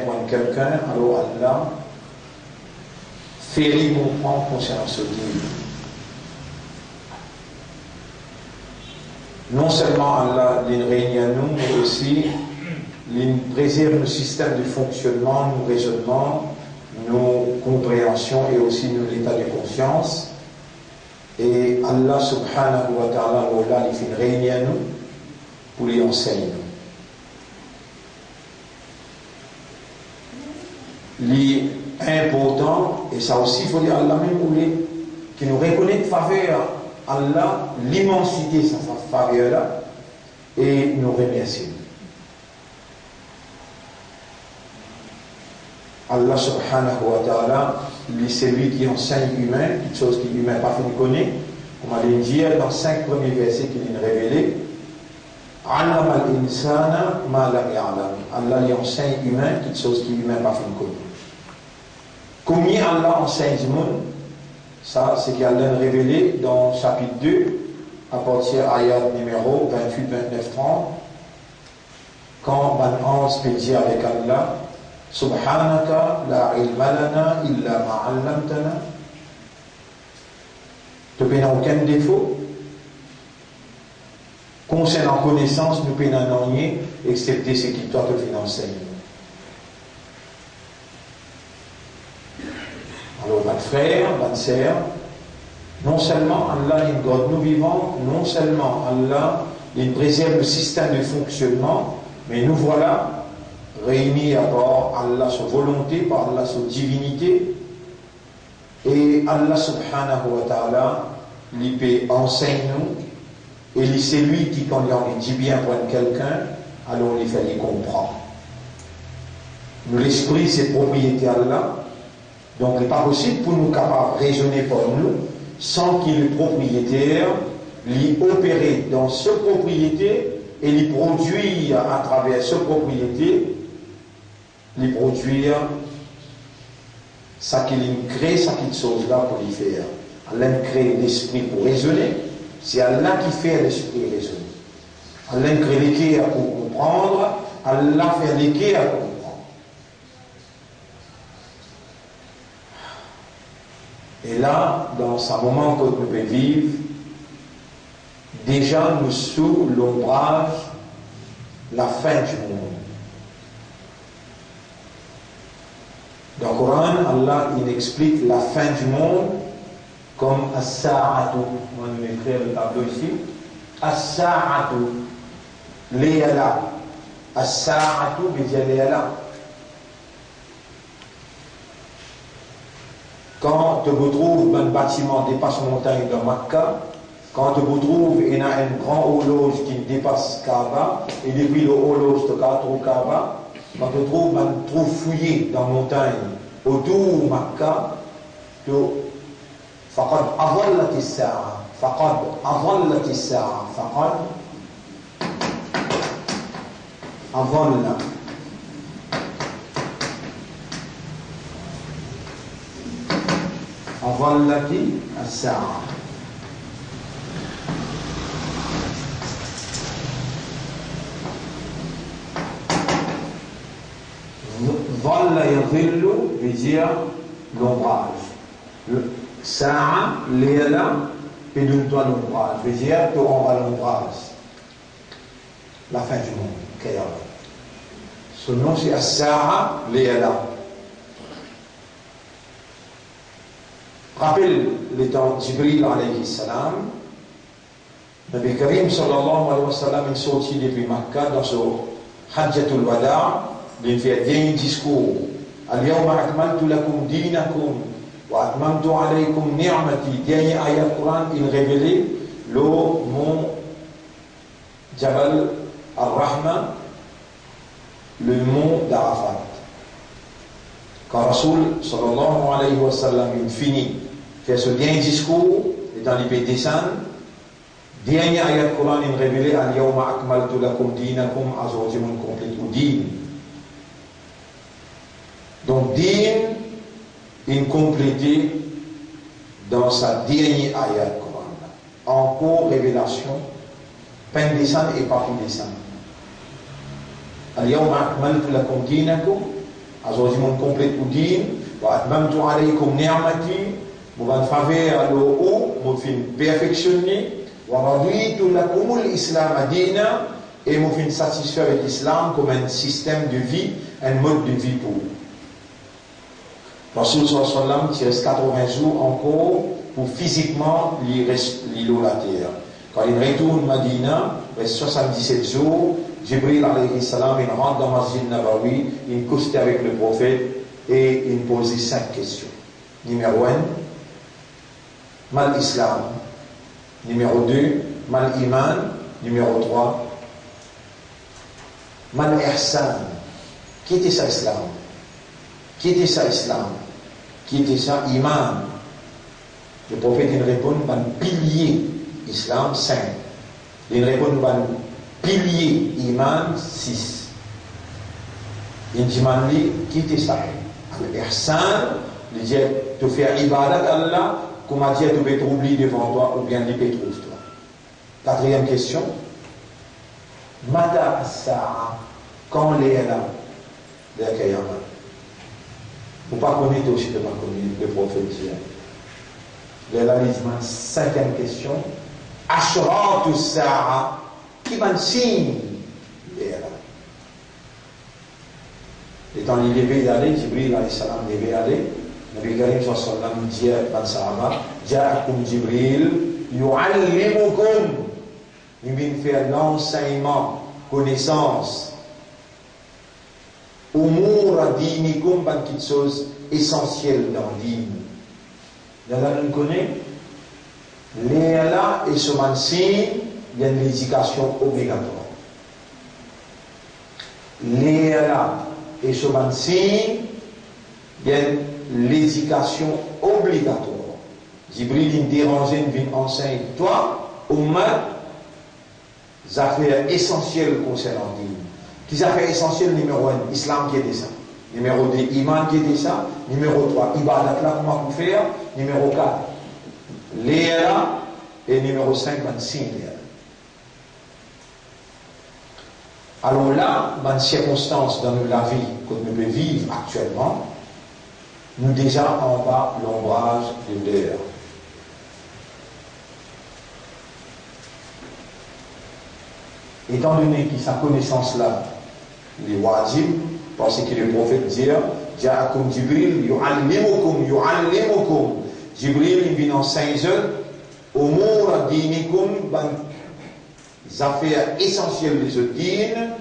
pour quelqu'un, alors Allah fait comprendre concernant ce dîme. Non seulement Allah règne à nous, mais aussi il préserve nos systèmes de fonctionnement, nos raisonnements, nos compréhensions et aussi nos états de conscience. Et Allah subhanahu wa ta'ala, il fait régner à nous pour les enseigner. L'important, et ça aussi il faut dire Allah même voulait, qui nous reconnaît de faveur Allah, l'immensité de sa faveur là, et nous remercie. Allah subhanahu wa ta'ala, c'est lui qui enseigne l'humain, quelque chose qui l'humain pas fait connaître, comme on allait dire dans 5 premiers versets qu'il nous révélé. Allah al-insana ma lam ya'lam. Allah lui enseigne l'humain, quelque chose qui l'humain pas fait connaître. Combien Allah enseigne le monde? Ça, c'est qu'il a révélé dans chapitre 2, à partir de ayat numéro 28, 29, 30, quand Ban Hans peut dire avec Allah, Subhanaka la ilma lana illa ma 'allamtana. Tu n'as aucun défaut. Concernant connaissance, nous ne pouvons rien, excepté ce qui toi te finance. Alors, votre frère, votre sœur, non seulement Allah il garde nous vivants, non seulement Allah il préserve le système de fonctionnement, mais nous voilà réunis à part Allah sa volonté, par Allah sa divinité, et Allah subhanahu wa ta'ala il peut enseigner nous, et c'est lui qui quand il dit bien pour quelqu'un, alors il fait les comprendre. Nous l'esprit c'est propriété Allah. Donc, il n'est pas possible pour nous capables de raisonner pour nous sans qu'il est propriétaire, l'y opérer dans ce propriété et l'y produire à travers ce propriété, l'y produire ça qu'il crée, ça qu'il chose là pour y faire. Allah crée l'esprit pour raisonner, c'est Allah qui fait l'esprit raisonner. Allah crée l'équerre pour comprendre, Allah fait l'équerre pour comprendre. Et là, dans ce moment que nous pouvons vivre, déjà nous sous l'ombrage, la fin du monde. Dans le Coran, Allah il explique la fin du monde comme as-sa'atu. On va nous écrire le tableau ici. As-sa'atu, léala. As-sa'atu, veut dire léala. Quand tu retrouves un bâtiment dépasse montagne de Makkah, quand tu retrouves il y a un grand horloge qui dépasse Kaaba, et depuis le horloge de Kaaba, quand tu trouves un trou fouillé dans la montagne autour de Makkah, tu faqad adallat as-sa'a, faqad adallat as-sa'a, faqad adallat. أظلت الساعة. ظل يظل veut dire l'ombrage. Sa'a, léala, et donne-toi l'ombrage. Veut dire tu auras l'ombrage. La fin du monde. Qiyamah. Son nom c'est as-sa'a, léala. Rappelle les temps de Jibril alayhi salam, Nabi Karim sallallahu alayhi wa sallam est sorti depuis Makkah dans ce Hajjatul Wada, il fait un dernier discours. Al-yawma akmaltu lakum dinakum wa atmamtu alaykum ni'mati. Dernier ayat Coran, il révélait le mont Jabal al-Rahma, le mont d'Arafat. Quand Rasoul sallallahu alayhi wa sallam il finit fait ce dernier discours, et dans les descendre, dernier ayat Coran il révélé al-yawma akmaltu lakum dinakum, aujourd'hui on complète ou din. Donc din il complété dans sa dernière ayat Coran. Encore révélation, peine descendre et pas plus descendre. Al-yawma akmaltu lakum dinakum Alors, je monde complète ou din, même tout alaykum ni'amati, vous va faveur à l'eau, vous fin perfectionner, vous raditu tout l'islam adina, et vous fin satisfaire avec l'islam comme un système de vie, un mode de vie pour vous. Rasul sallam il reste 80 jours encore pour physiquement l'îlot la terre. Quand il retourne Madina, il reste 77 jours. Jibril alayhi salam, il rentre dans Masjid Nabawi, il costait avec le prophète et il posait 5 questions. Numéro 1, mal islam. Numéro 2, mal iman. Numéro 3, mal ihsan. Qui était ça islam? Qui était ça islam? Qui était ça iman? Le prophète il répond un pilier islam 5. Il répond un pilier iman 6. Il dit qui était ça? Al-ihsan, il dit tu fais ibadat à Allah, comment dire tu peux être oublié devant toi ou bien il peut trouver toi. 4e question. Mata as-sa'a, quand l'est là? Vous ne connaissez pas aussi de pas connaître le prophète hier. Là, il dit 5e question. Ashratu sa'a, qui va signe là. Étant il devait y aller, Jibril alayhi salam devait y aller. Nabi Karim sallam dit à Sahaba, Ja'akum Jibril, yu'allimukum. Il vient faire l'enseignement, connaissance. Umur dinikum, pas quelque chose essentiel dans l'île. Là, on connaît. Là, et ce signe, il y a une éducation obligatoire. Là, et ce signe, il y a l'éducation obligatoire. Jibril, il dérange, il vient enseigner toi, Umar, des affaires essentielles concernant l'île. Qui affaires essentielles numéro 1, Islam qui était ça. Numéro 2, Iman qui était ça. Numéro 3, Ibadat là, comment vous faire. Numéro 4, Léa. Et numéro 5, Bansin Léa. Alors là, dans les circonstances dans la vie que nous pouvons vivre actuellement, nous déjà en bas l'ombrage de l'air. Étant donné que sa connaissance-là, les wajib, parce que le prophète dit, Ja'akum Jibril, yu'allimukum. Jibril, il vient en 5 heures, umur dinikum, les affaires essentielles des autres dînes,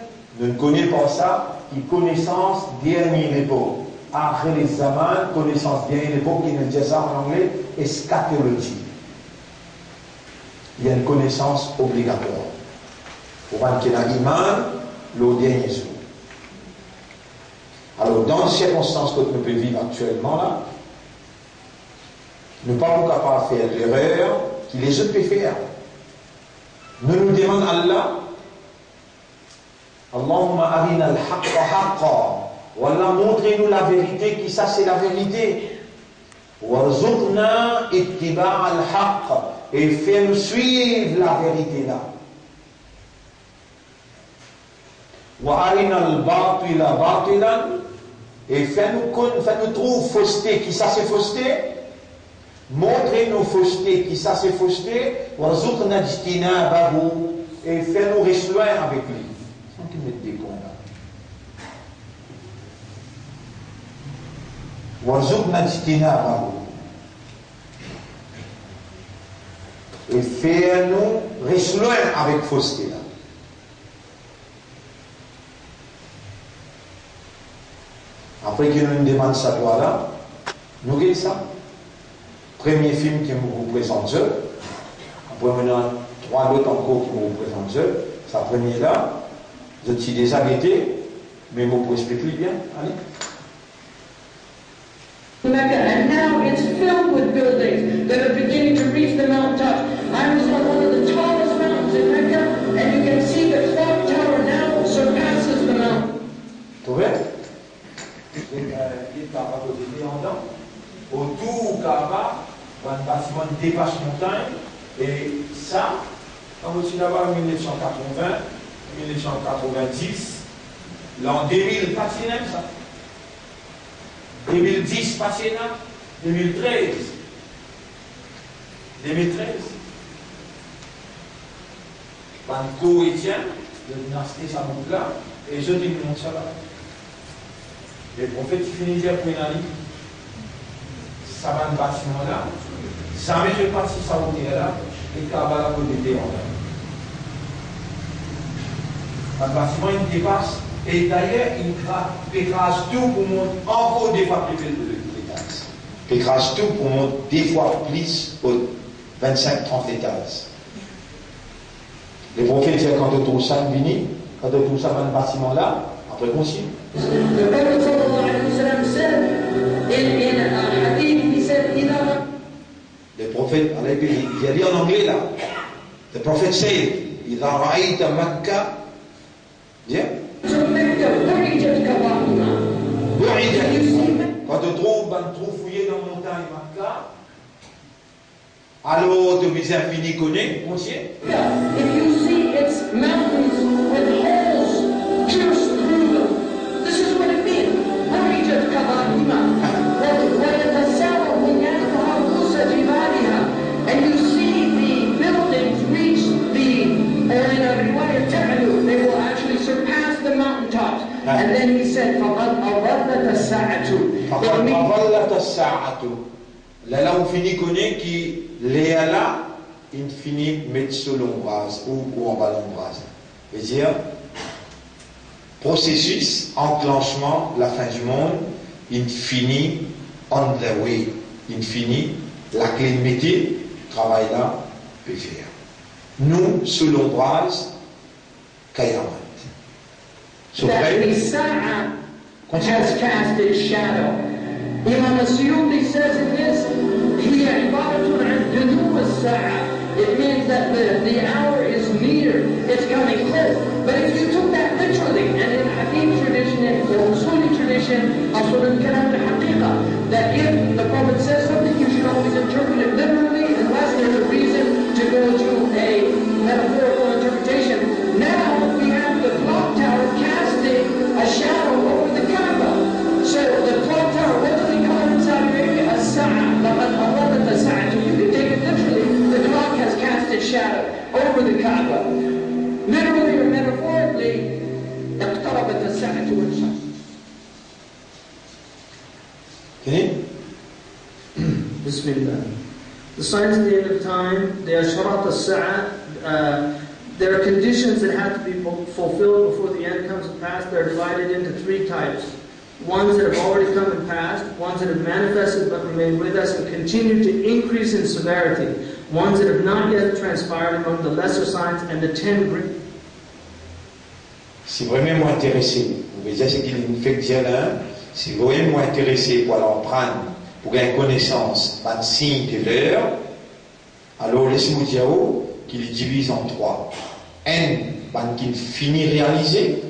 nous ne connaissons pas ça, qui connaissance dernière époque. Après les zaman, connaissance dernière époque, qui nous dit ça en anglais, eschatologie. Il y a une connaissance obligatoire. Pour voir qu'il y a l'iman, le dernier jour. Alors, dans les circonstances que nous pouvons vivre actuellement, là, nous ne sommes pas capables de faire l'erreur que les autres peuvent faire. Nous demandons à Allah, Allahumma arina al-haqqa haqqa, Wallah, montrez-nous la vérité, qui ça c'est la vérité. Warzuqna ittiba' al-haqq, et fais-nous suivre la vérité là. Wa arina al-batila batilan, et fais-nous trouver fausseté, qui ça c'est fausseté. Montrez-nous fausseté, qui ça c'est fausseté. Warzuqna ijtinabahu, et fais-nous rester loin avec lui. Sans qu'il mette des points là. Warzuqna ijtinabahu, et fais-nous rester loin avec fausseté là. Après qu'il nous demande ça, là, nous regardons ça. Premier film qui nous représente, après maintenant 3 autres encore qui nous représentent, ça premier là, je suis déjà arrêté, mais je vous explique plus bien. Allez. Mecca, and now it's filled with buildings that are beginning to reach the mountaintop. I was on one of the tallest mountains in Mecca, and you can see the clock tower now surpasses the mountain. Tu vois? Il est à côté des Andins. Autour Kaaba, un bâtiment de dépasse montagne, et ça, quand vous êtes là-bas en 1980, 1990, l'an 2000, pas de cinéma ça. 2010 passé là, 2013. 2013. Banco Étienne, de dynastie Samoukla, et je dis non ça là. Les prophètes finissaient pour une année. Ça va un bâtiment là. Jamais je passe si ça va là, et Kabbalah pour l'été en là. Un bâtiment il dépasse, et d'ailleurs il écrase tout pour monter encore des fois plus vite de l'étage. Il écrase tout pour monter des fois plus aux 25-30 étages. Les prophètes disaient quand tu trouves ça, quand tu trouves ça dans un bâtiment là, après conscient. The Prophet sallallahu alayhi wa sallam said in a hadith, he said, Le prophète, il a dit en anglais là, the prophet said, إذا رأيت مكة, bien, quand tu trouves un trou fouillé dans la montagne Makkah, alors tu vis infini connaît, conscient. if you see its mountains with holes pierced through them, this is what it means. Harijat kabahima. And you see the buildings reach the, or in a riwayah ta'alu, they will actually surpass the mountaintops. And then he said, فَقَدْ أَضَلَّتَ السَّاعَةُ. فَقَدْ أَضَلَّتَ السَّاعَةُ. Là on finit connaît qui les là, il finit mettre sous l'ombrage ou en bas l'ombrage. C'est-à-dire, processus, enclenchement, la fin du monde, il finit on the way. Il finit la clé de métier, travail là, peut faire. Nous, sous l'ombrage, Kayamat. That the Sa'a has cast its shadow. Imam As-Suyuti says in this, هي عبارة عن دنو الساعة. It means that the hour is near, it's coming close. But if you took that literally, and in Hadith tradition and Usuli tradition, Asl al-Kalam al-Haqiqa, that if the Prophet says something, you should always interpret it literally, unless there's a reason to go to a metaphorical interpretation. Now we have the clock tower casting a shadow over the Kaaba. So the clock tower, what do they call it in Saudi Arabia? A sa'a. لَقَدْ أَضَلَّتَ السَّاعَةُ. You can take it literally. The clock has cast its shadow over the Kaaba. Literally or metaphorically, اقتربت الساعة وانشقت. Bismillah. The signs of the end of time, they are sharat al-sa'a. There are conditions that have to be fulfilled before the end comes to pass. They're divided into three types. Ones that have already come and passed, ones that have manifested but remain with us and continue to increase in severity, ones that have not yet transpired among the lesser signs, and the 10 great. Si vraiment intéressé, vous voyez ce qu'il nous fait dire là, si vraiment intéressé pour aller prendre, pour gagner connaissance, pas de signe de l'heure, alors laissez-moi dire qu'il divise en trois. Un qui finit réaliser,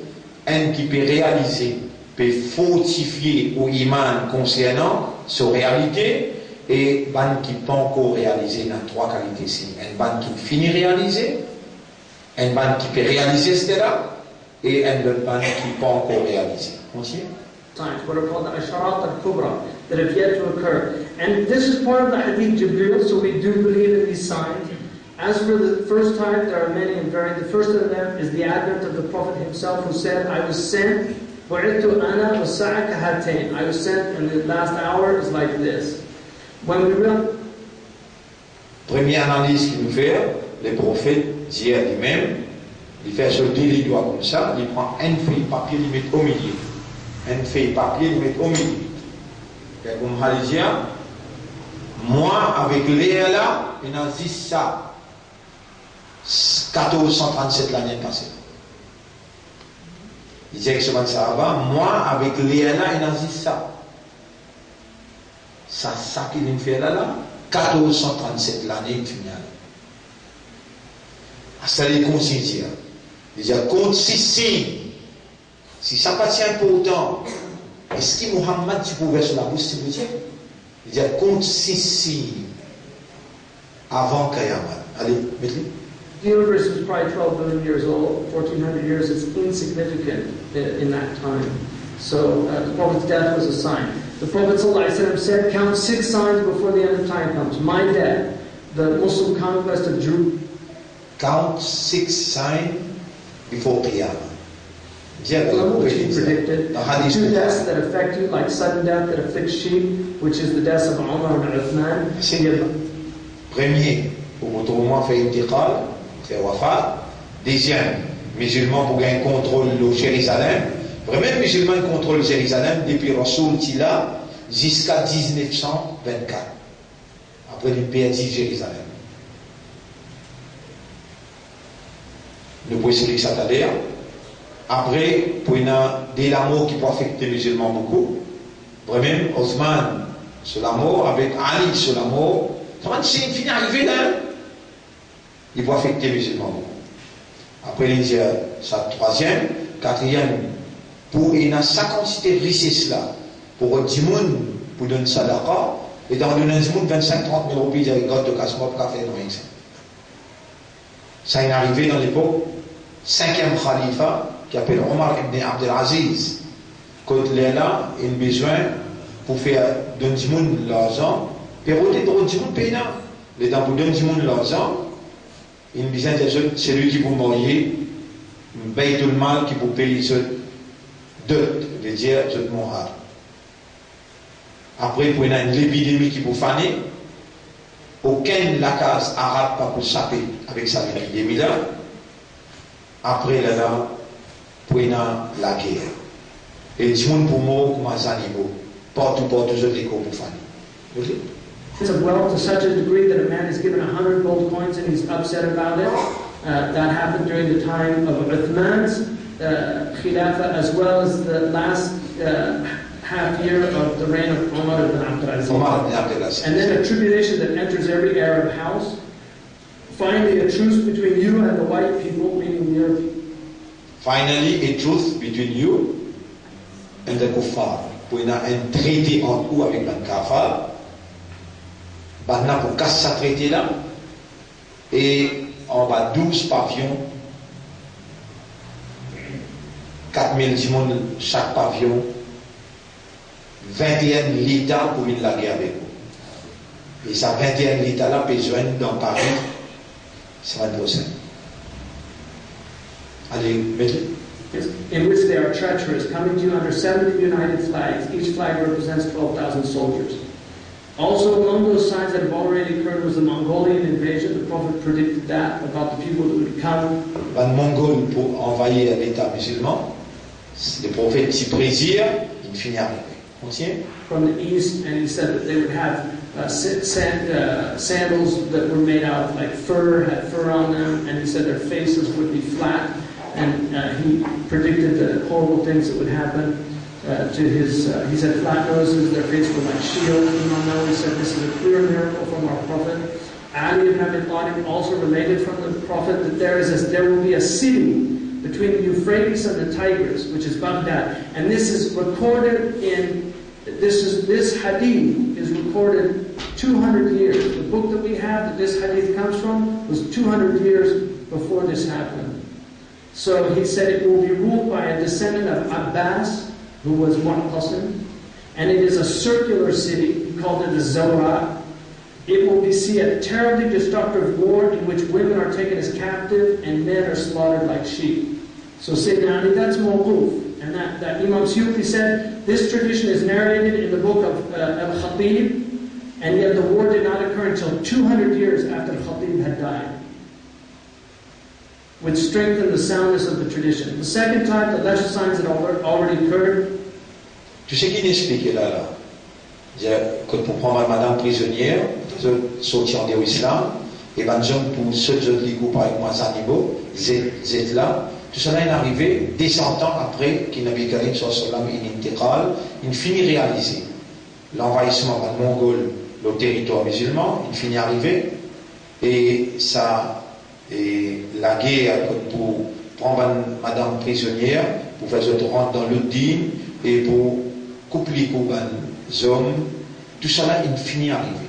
un qui peut réaliser, peut fortifier au iman concernant sa réalité, et un qui peut encore réaliser dans trois qualités. Un qui finit réaliser, un qui peut réaliser cela, et un qui peut encore réaliser. Continue. Signs, what are called the Asharat al-Kubra, that have yet to occur. And this is part of the Hadith Jibreel, so we do believe in these signs. As for the first type, there are many and varied. The first of them is the advent of the Prophet himself, who said, I was sent, I was sent, and the last hour is like this. When we read, première analyse qu'il nous fait, les prophètes disent à lui-même, il fait sauter les doigts comme ça, il prend un feuille papier, il met au milieu. Un feuille papier, il met au milieu. Et comme Halizia, moi avec Léa là, il a dit ça. 1437 l'année passée. Il disait que ce ça avant, moi avec Léa là, il a dit ça. Ça qu'il me fait là, 1437 l'année finale. Ça les considère. Il dit, compte 6 signes. Si ça pas si important, est-ce que Muhammad tu pouvais sur la bouche, s'il vous plaît? Il dit, compte 6 signes avant Kayamat. Allez, mettez-le. The universe is probably 12 billion years old, 1400 years. It's insignificant in that time. So the Prophet's death was a sign. The Prophet ﷺ said, count 6 signs before the end of time comes. My death, the Muslim conquest of Jerusalem. Count 6 signs before Qiyamah. Which he predicted. The 2 deaths that affect you, like sudden death that afflicts sheep, which is the deaths of Umar and Uthman. Premier, pour votre moment fait intiqal, fait wafat. Deuxième, musulman pour gagner contrôle de Jérusalem. Vraiment, musulman contrôle Jérusalem depuis Rasoul Tila jusqu'à 1924. Après, il perdit Jérusalem. Nous pouvons expliquer ça tout à l'heure. Après, pour une des l'amour qui peut affecter les musulmans beaucoup. Vraiment, Osman sur l'amour, avec Ali sur l'amour. C'est une fin arrivée là. Il peut affecter les musulmans beaucoup. Après, il dit ça, troisième, quatrième, pour une sa quantité de richesse là, pour 10 000, pour donner sadaqa, et dans le 10 000, 25-30 000 roupies de rigotte de casse-moi pour faire dans ça. Ça est arrivé dans l'époque, 5e khalifa, qui s'appelle Omar ibn Abdelaziz. Quand il est là, il a besoin pour faire donner 10 000 l'argent, puis il donne 10 000 payants. Les dents pour donner 10 000 l'argent, il a besoin de celui qui vous marier, il paye tout le mal qui vous paye ce dot, de dire ce moral. Après, pour une épidémie qui vous fanait, aucun la case arabe pas pour saper avec cette épidémie là. Après là, pour une la guerre. Et tout le monde pour moi, comme un animal, partout, je les pour fanner. It's of wealth to such a degree that a man is given 100 gold coins and he's upset about it. That happened during the time of Uthman's Khilafah, as well as the last half year of the reign of Umar ibn Abdelaziz. And then a tribulation that enters every Arab house. Finally, a truce between you and the white people, meaning the Arab. Finally, a truce between you and the kuffar. Pour un traité entre vous avec le kafar. Maintenant, pour casser ce traité-là, et on va 12 pavillons, 4000 personnes chaque pavillon, 21 litres pour une la guerre avec vous. Et ça 21 litres-là, besoin dans Paris, c'est 20%. Allez, mettez. In which they are treacherous, coming to you under 70 united flags. Each flag represents 12,000 soldiers. Also, among those signs that have already occurred was the Mongolian invasion. The Prophet predicted that about the people that would come. Les Mongols pour envahir l'État musulman, le prophète s'y présire, il finit à arriver. Continue. From the east, and he said that they would have sandals that were made out of like fur, had fur on them, and he said their faces would be flat, and he predicted the horrible things that would happen. To his, he said flat noses, their faces were like shields. Imam Nawawi said this is a clear miracle from our Prophet. Ali ibn Abi Talib also related from the Prophet that there will be a city between the Euphrates and the Tigris, which is Baghdad, and this is recorded in this hadith is recorded 200 years. The book that we have that this hadith comes from was 200 years before this happened. So he said it will be ruled by a descendant of Abbas, who was Mu'tasim, and it is a circular city. He called it the Zawra. It will see a terribly destructive war in which women are taken as captive and men are slaughtered like sheep. So Sayyidina Ali, that's mawquf. And that Imam Suyuti said, this tradition is narrated in the book of Al-Khatib, and yet the war did not occur until 200 years after Al-Khatib had died, which strengthened the soundness of the tradition. The second time, the lesser signs had already occurred. Tu sais qui explique là que pour prendre madame prisonnière, sortir en islam, et ben pour ceux qui coupent avec moi animaux, c'est là, tout cela est arrivé 200 ans après qu'il Nabi Karim sallallahu alayhi wa sallam il finit réalisé. L'envahissement par le Mongol, le territoire musulman, il finit arrivé, et ça. Et la guerre pour prendre madame prisonnière, pour faire autres rentrer dans le dîme et pour couper les hommes, tout cela il finit arrivé.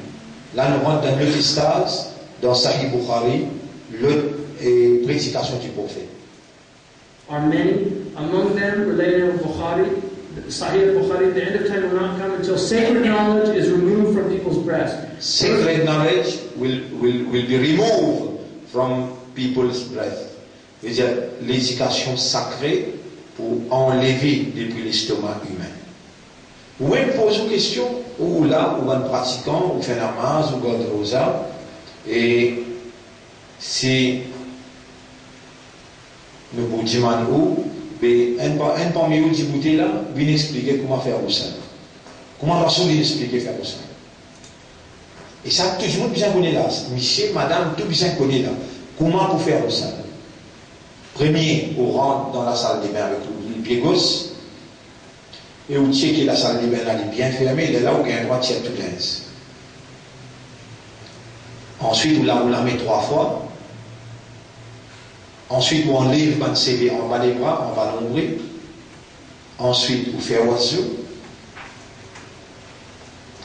Là nous rentrons dans l'eustase, dans Sahih Bukhari, et prédication du prophète. Are many among them related to Bukhari, Sahih Bukhari, the end of time will not come until sacred knowledge is removed from people's breast. Sacred knowledge will be removed from people's breath. C'est-à-dire l'éducation sacrée pour enlever depuis l'estomac humain. Ou même pose une question, ou là, ou un pratiquant, ou fait namaz, ou God Rosa, et si nous vous demandons, un parmi vous dit là, vient expliquer comment faire ça. Comment Rasoul vient expliquer faire ça. Et ça, tout le monde bien connaît là. Monsieur, madame, tout bien connaît là. Comment pour faire ça. Premier, on rentre dans la salle des bains avec le pied gauche. Et on check que la salle des bains là, est bien fermée. Il est là où il y a un droit de tirer tout l'aise. Ensuite, on la met 3 fois. Ensuite, on enlève le CV en bas des bras, en bas de l'ombril. Ensuite, on fait oiseau.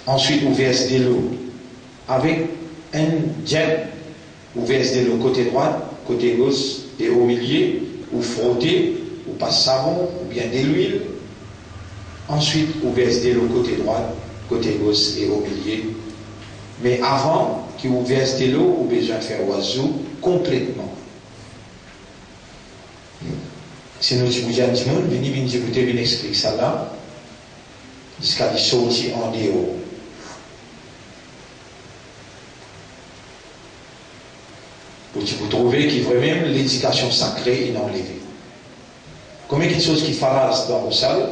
Ensuite, on verse de l'eau avec un jet. On verse de l'eau côté droit, côté gauche et au milieu. On frotter, on passe savon ou bien de l'huile. Ensuite, on verse de l'eau côté droit, côté gauche et au milieu. Mais avant qu'on verse de l'eau, on a besoin de faire oiseau complètement. Si nous disons à tout le monde, venez expliquer ça là, jusqu'à les sortir en dehors. Pour vous trouver qu'il faut même l'éducation sacrée est enlevée. Combien de choses qui farassent dans vos salles,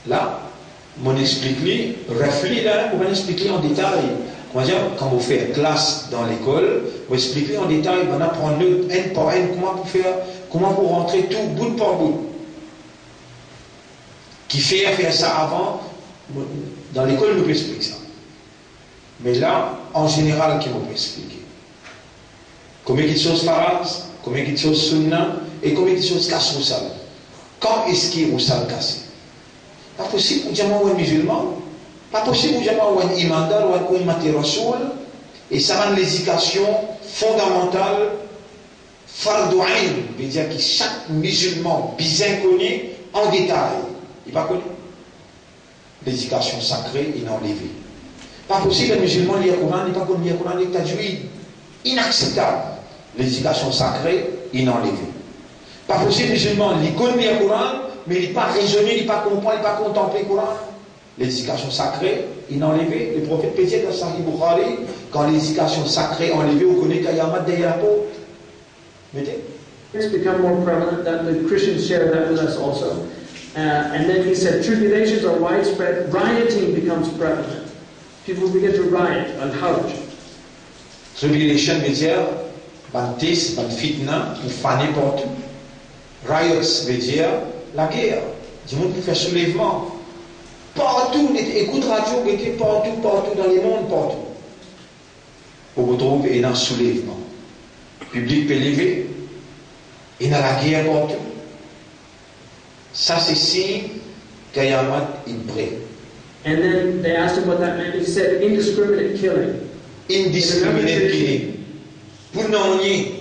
là, on explique, reflète là, on va expliquer en détail. Quand vous faites classe dans l'école, vous expliquez en détail, on apprend un par un, comment vous rentrer tout bout par bout. Qui fait faire ça avant, dans l'école, nous peut expliquer ça. Mais là, en général, qui vous peut expliquer. Combien de choses faras, combien de choses sunna, et combien de choses cassent au sal. Quand est-ce qu'il y a au sal cassé? Pas possible pour dire un musulman. Pas possible pour dire un imandal ou un imati rasoul. Et ça mène l'éducation fondamentale, fardu ayn, veut dire que chaque musulman bien connu en détail. Il n'est pas connu. L'éducation sacrée, il est enlevée. Pas possible, un musulman lit le Coran, il n'est pas connu le Coran, il est tajouid. Inacceptable. L'éducation sacrée, il est enlevée. Pas possible, musulman lit le Coran, mais il n'est pas raisonné, il n'est pas comprendre, il n'est pas contempler le Coran. L'éducation sacrée, il est enlevée. Le prophète Pétier dans Sahih Bukhari, quand l'éducation sacrée est enlevée, on connaît qu'il y a un mat derrière la peau. Mettez. It's become more prevalent that the Christians share that with us also. And then he said, tribulations are widespread, rioting becomes prevalent. People begin to riot, al-harj. Tribulation veut dire, bantis, ban fitna, ou faner partout. Riots veut dire, la guerre. Du monde qui fait soulèvement. Partout, écoute radio, était partout dans les mondes, partout. On retrouve un soulèvement. Le public peut lever, et dans la guerre partout. Ça, c'est signe qu'Ayamat est prêt. And then they asked him what that meant. He said, indiscriminate killing. Indiscriminate killing. Pour non nier.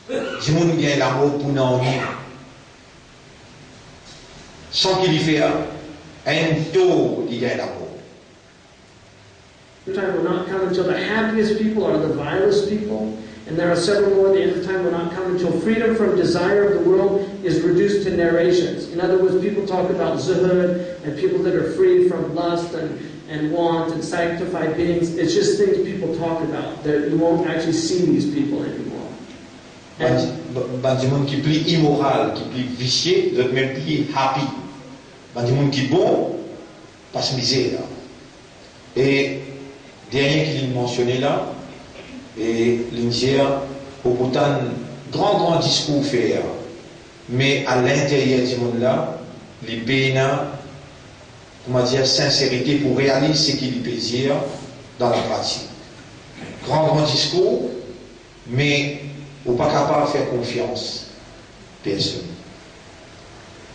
Je m'en viens l'amour pour non nier. Sans qu'il y fasse un taux d'y aller l'amour. The time will not come until the happiest people are the vilest people. And there are several more. The end of time will not come until freedom from desire of the world is reduced to narrations. In other words, people talk about zuhud and people that are free from lust and want and sanctified beings. It's just things people talk about. You won't actually see these people anymore. Du monde qui est plus immoral, qui est plus vicieux, d'autres même plus happy. Du monde qui est bon, passe misère. Et dernier qu'il mentionnait là, et l'Indier, au bout d'un grand discours faire, mais à l'intérieur du monde là, les bénins, comment dire, sincérité pour réaliser ce qu'il peut dire dans la pratique. Grand discours, mais on n'est pas capable de faire confiance. Personne.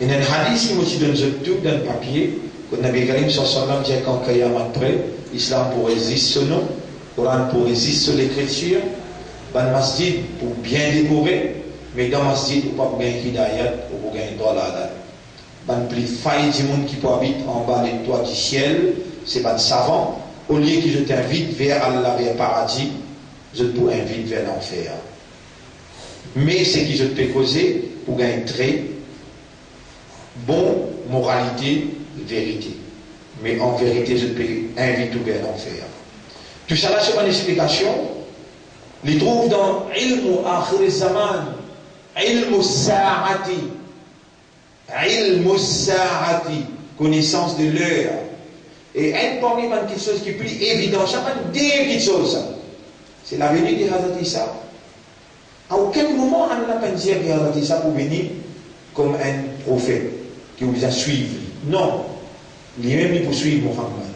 Et dans le hadith, il me donne tout dans le papier, quand Nabi Karim sallallahu dit qu'en Qiyamah près, l'islam pour résister son nom, le Coran pour résister sur l'écriture, dans le masjid pour bien décorer, mais dans le masjid, on ne peut pas gagner hidayat, on peut gagner dalalat. ban plus faille du monde qui peut habiter en bas des toits du ciel, c'est ban savant. Au lieu que je t'invite vers Allah, vers le paradis, je te invite vers l'enfer. Mais ce que je te peux causer pour gagner très bon moralité, vérité. Mais en vérité, je te peux inviter vers l'enfer. Tout ça là, c'est une explication. Les trouve dans Ilmu Akhir Zaman, Ilmu Sa'ati, Ilmu Sa'ati, connaissance de l'heure. Et un parmi les petites choses qui est plus évident, chaque des petites choses, c'est la venue de Hazrat Issa. À aucun moment, on n'a pas dit que Hazrat Issa pour venir comme un prophète qui vous a suivi. Non. Il est même pour suivre Mohammed.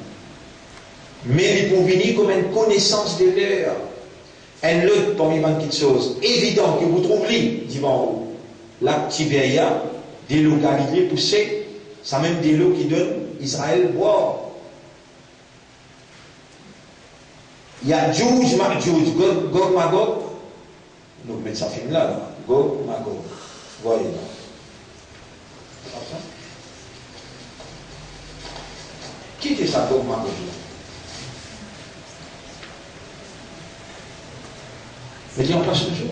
Mais il pour venir comme une connaissance de l'heure. Un autre parmi les petites choses évident que vous trouvez, dit en haut, la Tibéria, des lots Galilée poussés, ça même des lots qui donnent Israël boire. Il y a Djouj, Makdjouj, Gog, Magog. Nous mettons ça film là, Gog, Magog. Voyez là. Qui était ça, Gog, Magog? Mettez en place toujours.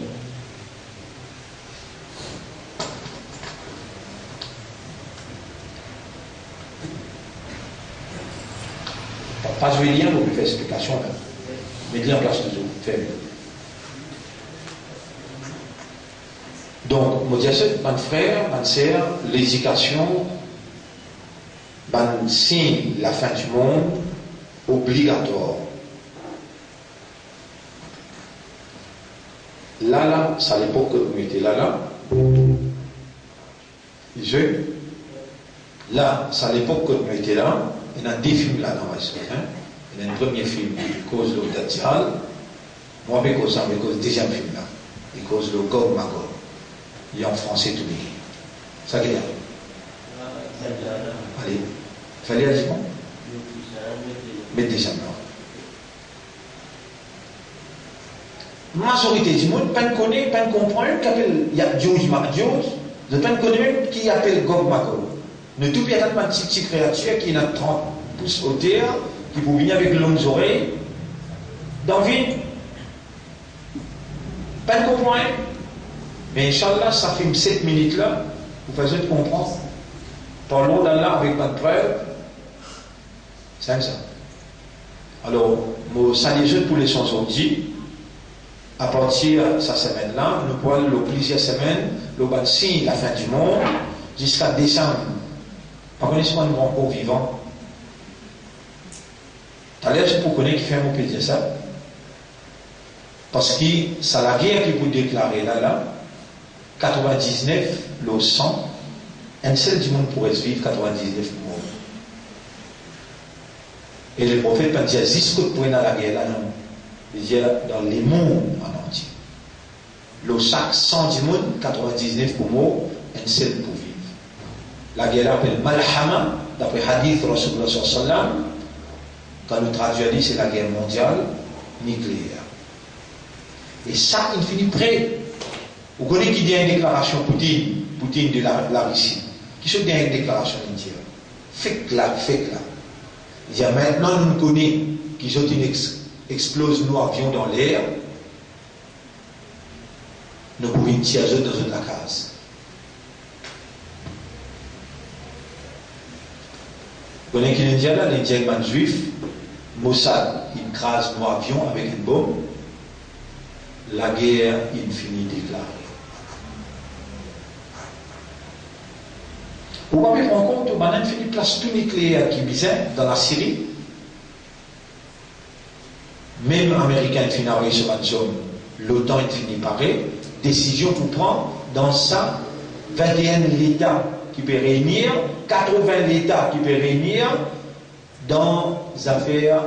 Pas jouer lien, vous pouvez faire explication là. Mettez en place toujours. Faites. Donc, mon frère, ma sœur, l'éducation, signe la fin du monde obligatoire. Là, c'est à l'époque que vous mettez là. Là, c'est à l'époque que vous mettez là. Il y a deux films là dans la histoire. Il y a un premier film qui cause le Dajjal. Moi, je cause le deuxième film là. Il cause le Gog Magog. Il est en français tout le monde. Ça qu'il y a. Allez, fallait agir. Mettez ça là. Majorité du monde, pas de connaître, pas de comprendre qu'appelle, il y a Djouj, Makdjouj, de pas de connaître même qui appelle Gog Magog. Ne tout bien être ma petite créature qui a 30 pouces au terre, qui peut venir avec longues oreilles, dans vie. Pas de comprendre. Mais Inch'Allah, ça fait 7 minutes là, vous faites comprendre. Parlons d'Allah avec votre preuve. C'est ça. Alors, moi, ça les jeunes pour les sons aujourd'hui. À partir de cette semaine-là, nous pouvons le plusieurs semaines, le signe la fin du monde, jusqu'à décembre. Par contre, nous sommes encore vivants. T'as l'air pour connaître qui fait un mot pour dire ça. Parce que c'est la guerre qui peut déclarer là, 99, le 100, un seul du monde pourrait vivre 99 morts. Et le prophète peut dire, jusqu'au point dans la guerre là, non. Il dit dans les mondes en entier. Le chaque 100 du monde, 99 pour mort, un seul pour vivre. La guerre appelle Malhama, d'après Hadith Rasulullah sallallahu. Quand nous traduisons, c'est la guerre mondiale nucléaire. Et ça, il finit près. Vous connaissez qui dit une déclaration Poutine de la Russie. Qui se dit une déclaration indienne? Faites là. Il dit maintenant, nous connaissons qu'ils ont explose nos avions dans l'air. Nous pouvons tirer dans une case. Vous connaissez qui l'Indien là? L'Indien juif, Mossad, il crase nos avions avec une bombe. La guerre infinie déclarée. Vous pouvez prendre compte que maintenant il y a une place tout nucléaire qui est dans la Syrie. Même Américain finit par sur une zone, l'OTAN est fini par décision pour prendre dans ça 21 l'État qui peut réunir, 80 l'État qui peut réunir dans les affaires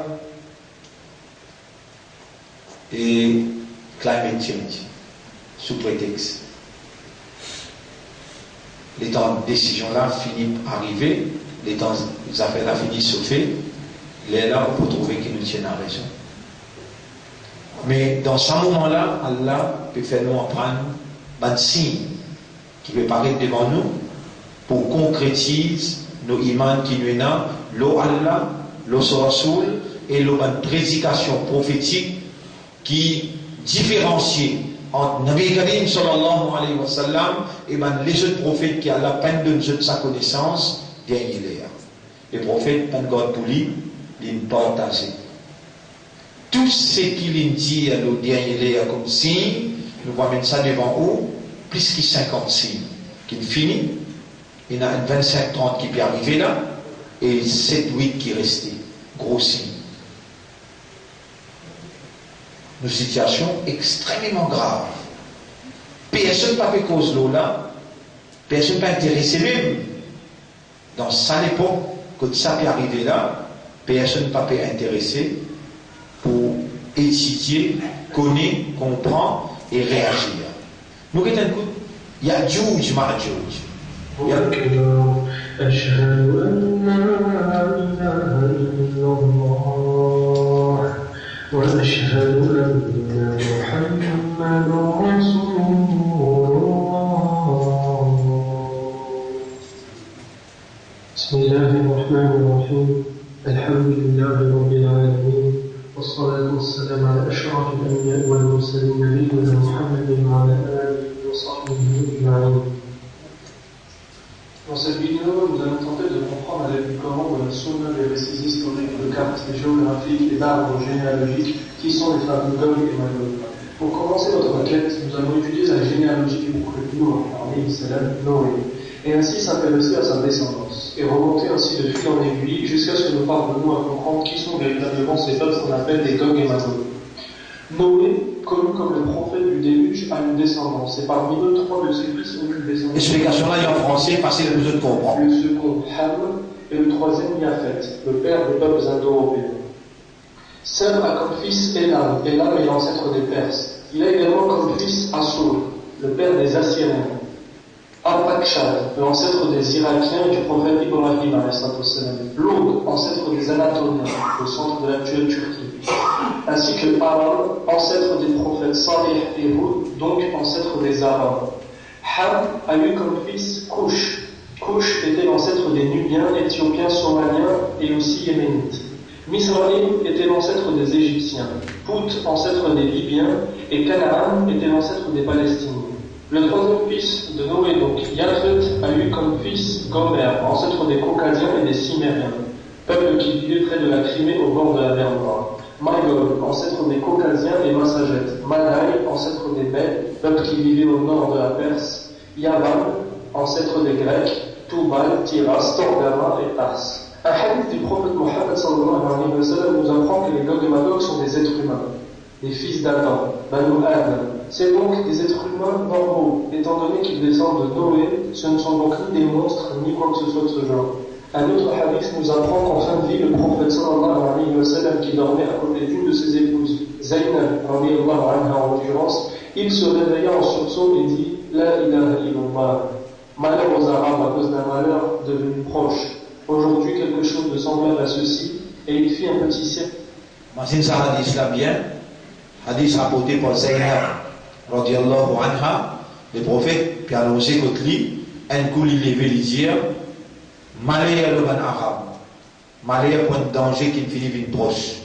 et climate change, sous prétexte. Les temps de décision là finit par arriver, les temps les affaires là finissent se faire, les là on peut trouver qu'ils nous tiennent à raison. Mais dans ce moment-là, Allah peut faire nous apprendre un signe qui peut paraître devant nous pour concrétiser nos imans qui nous ont, l'eau Allah, l'eau Rasoul et l'eau prédication prophétique qui différencie entre Nabi Karim sallallahu alayhi wa sallam et les autres prophètes qui ont la peine de nous de sa connaissance, les prophètes, peine God pour lui, ils partagent. Tout ce qu'il dit à l'eau dernier comme signe, nous voyons mettre ça devant eux, plus que 50 signes. Qu'il finit, il y en a 25-30 qui peut arriver là, et 7-8 qui restent. Gros signe. Une situation extrêmement grave. Personne n'a pas cause l'eau là, personne n'a pas intéressé même. Dans sa époque, quand ça peut arriver là, personne n'a pas intéressé pour étudier, connaître, comprendre et réagir. Nous regardons un coup, il y a Juge Marjuge. وأشهد أن محمد رسول الله بسم الله الرحمن الرحيم الحمد لله رب العالمين والصلاة والسلام على أشرف الأنبياء والمرسلين نبينا محمد وعلى آله وصحبه أجمعين. Dans cette vidéo, nous allons tenter de comprendre avec du Coran de la Sunna les récits historiques de cartes géographiques et d'arbres généalogiques qui sont les fameux Gog et Magog. Pour commencer notre requête, nous allons étudier la généalogie du prophète Noé, et ainsi s'intéresser à sa descendance, et remonter ainsi de fil en aiguille jusqu'à ce que nous parvenions à comprendre qui sont véritablement ces peuples qu'on appelle des Gog et Magog. Noé, connu comme le prophète du déluge, a une descendance, et parmi eux, 3 de ses fils ont une descendance. L'explication là est en français, facile à nous de comprendre. Le second, Ham, et le troisième, Yafet, le père des peuples indo-européens. Sem a comme fils Elam, Elam est l'ancêtre des Perses. Il a également comme fils Assur, le père des Assyriens. Arpakshad, l'ancêtre des Irakiens et du prophète Ibrahim, Lod, ancêtre des Anatoliens, au centre de l'actuelle Turquie, ainsi que Aram, ancêtre des prophètes Salih et Hud, donc ancêtre des Arabes. Ham a eu comme fils Kush. Kush était l'ancêtre des Nubiens, Éthiopiens, Somaliens et aussi Yéménites. Misraïm était l'ancêtre des Égyptiens. Put, ancêtre des Libyens, et Canaan était l'ancêtre des Palestiniens. Le troisième fils de Noé, donc Yafet, a eu comme fils Gomer, ancêtre des Caucasiens et des Cimériens, peuple qui vivait près de la Crimée au bord de la mer Noire. Magog, ancêtre des Caucasiens et Massagettes. Manaï, ancêtre des Mèdes, peuple qui vivait au nord de la Perse. Yavan, ancêtre des Grecs. Toubal, Tyras, Torgama et Tars. Un hadith du prophète Mohammed sallallahu alayhi wa sallam nous apprend que les Gog et Magog sont des êtres humains, des fils d'Adam, Banu Adam. C'est donc des êtres humains normaux, étant donné qu'ils descendent de Noé, ce ne sont donc ni des monstres, ni quoi que ce soit de ce genre. Un autre hadith nous apprend qu'en fin de vie, le prophète sallallahu alayhi wa sallam, qui dormait à côté d'une de ses épouses, Zaynab, radiyallahu anha en l'occurrence, il se réveilla en sursaut et dit « La ilaha illallah » malheur aux Arabes à cause d'un malheur devenu proche. Aujourd'hui, quelque chose de semblable à ceci, et il fit un petit cercle. Imagine ça hadith là bien, hadith rapporté par Zaynab, radiyallahu anha, le prophète qui a annoncé contre lui, un coup il levait les yeux, malheur le ban arabe, malheur pour un danger qui finit vite proche.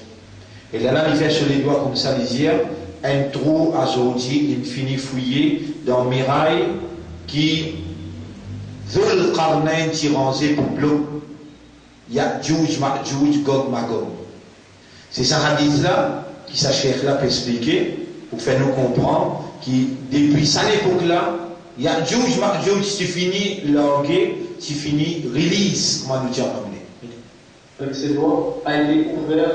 Et là, il fait sur les doigts comme ça les yeux, un trou à Zodi, il finit fouillé dans le mirail qui Zul Qarnayn tirangé pour bloc. Il y a Juj, Gog, Magog. C'est ce hadith-là qui s'achève là pour expliquer, pour faire nous comprendre, que depuis cette époque-là, il y a Juj, tu finis languer, tu finis release, comment nous dire en anglais. Avec ses doigts, a été ouvert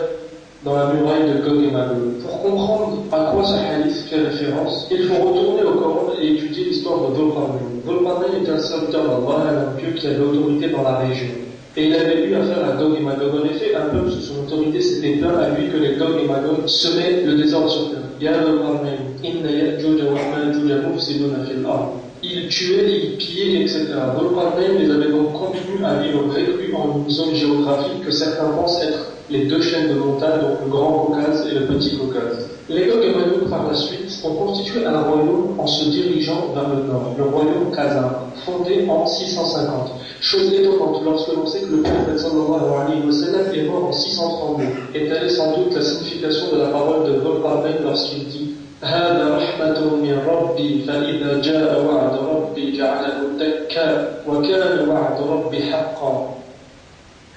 dans la muraille de Gog et Magog. Pour comprendre à quoi ce hadith fait référence, il faut retourner au Coran et étudier l'histoire de Dhul Qarnayn. Dhul Qarnayn est un serviteur d'Allah, un homme pieux qui avait l'autorité dans la région. Et il avait eu affaire à Gog et Magog. En effet, un peuple sous son autorité s'était plaint à lui que les Gog et Magog semaient le désordre sur terre. Ya Dhul Qarnayn, inna ya'juj wa ma'juj mufsiduna fil ard. Ils tuaient, ils pillaient, etc. Dhul-Qarnayn les avait donc contenus à vivre réduits en une zone géographique que certains pensent être les deux chaînes de montagnes, donc le Grand Caucase et le Petit Caucase. Les Gog et Magog, par la suite, ont constitué un royaume en se dirigeant vers le nord, le royaume Khazar, fondé en 650. Chose étonnante lorsque l'on sait que le prophète sallallahu alayhi wa sallam est mort en 632, et telle est sans doute la signification de la parole de Dhul-Qarnayn lorsqu'il dit هذا رحمة من ربي فإذا جاء وعد ربي جعله دكا وكان وعد ربي حقا.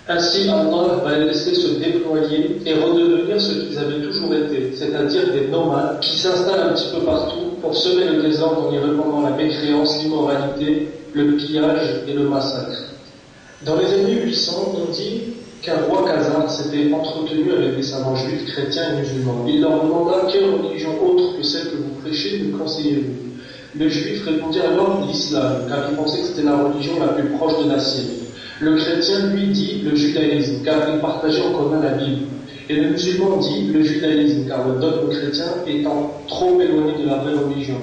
Ainsi, Allah va les laisser se déployer et redevenir ce qu'ils avaient toujours été, c'est-à-dire des nomades qui s'installent un petit peu partout pour semer le désordre en y répandant la mécréance, l'immoralité, le pillage et le massacre. Dans les années 800, on dit qu'un roi Khazar s'était entretenu avec des savants juifs, chrétiens et musulmans. Il leur demanda quelle religion autre que celle que vous prêchez me conseillez-vous. Le juif répondit alors l'islam, car il pensait que c'était la religion la plus proche de la sienne. Le chrétien lui dit le judaïsme, car il partageait en commun la Bible. Et le musulman dit le judaïsme, car le dogme chrétien étant trop éloigné de la vraie religion.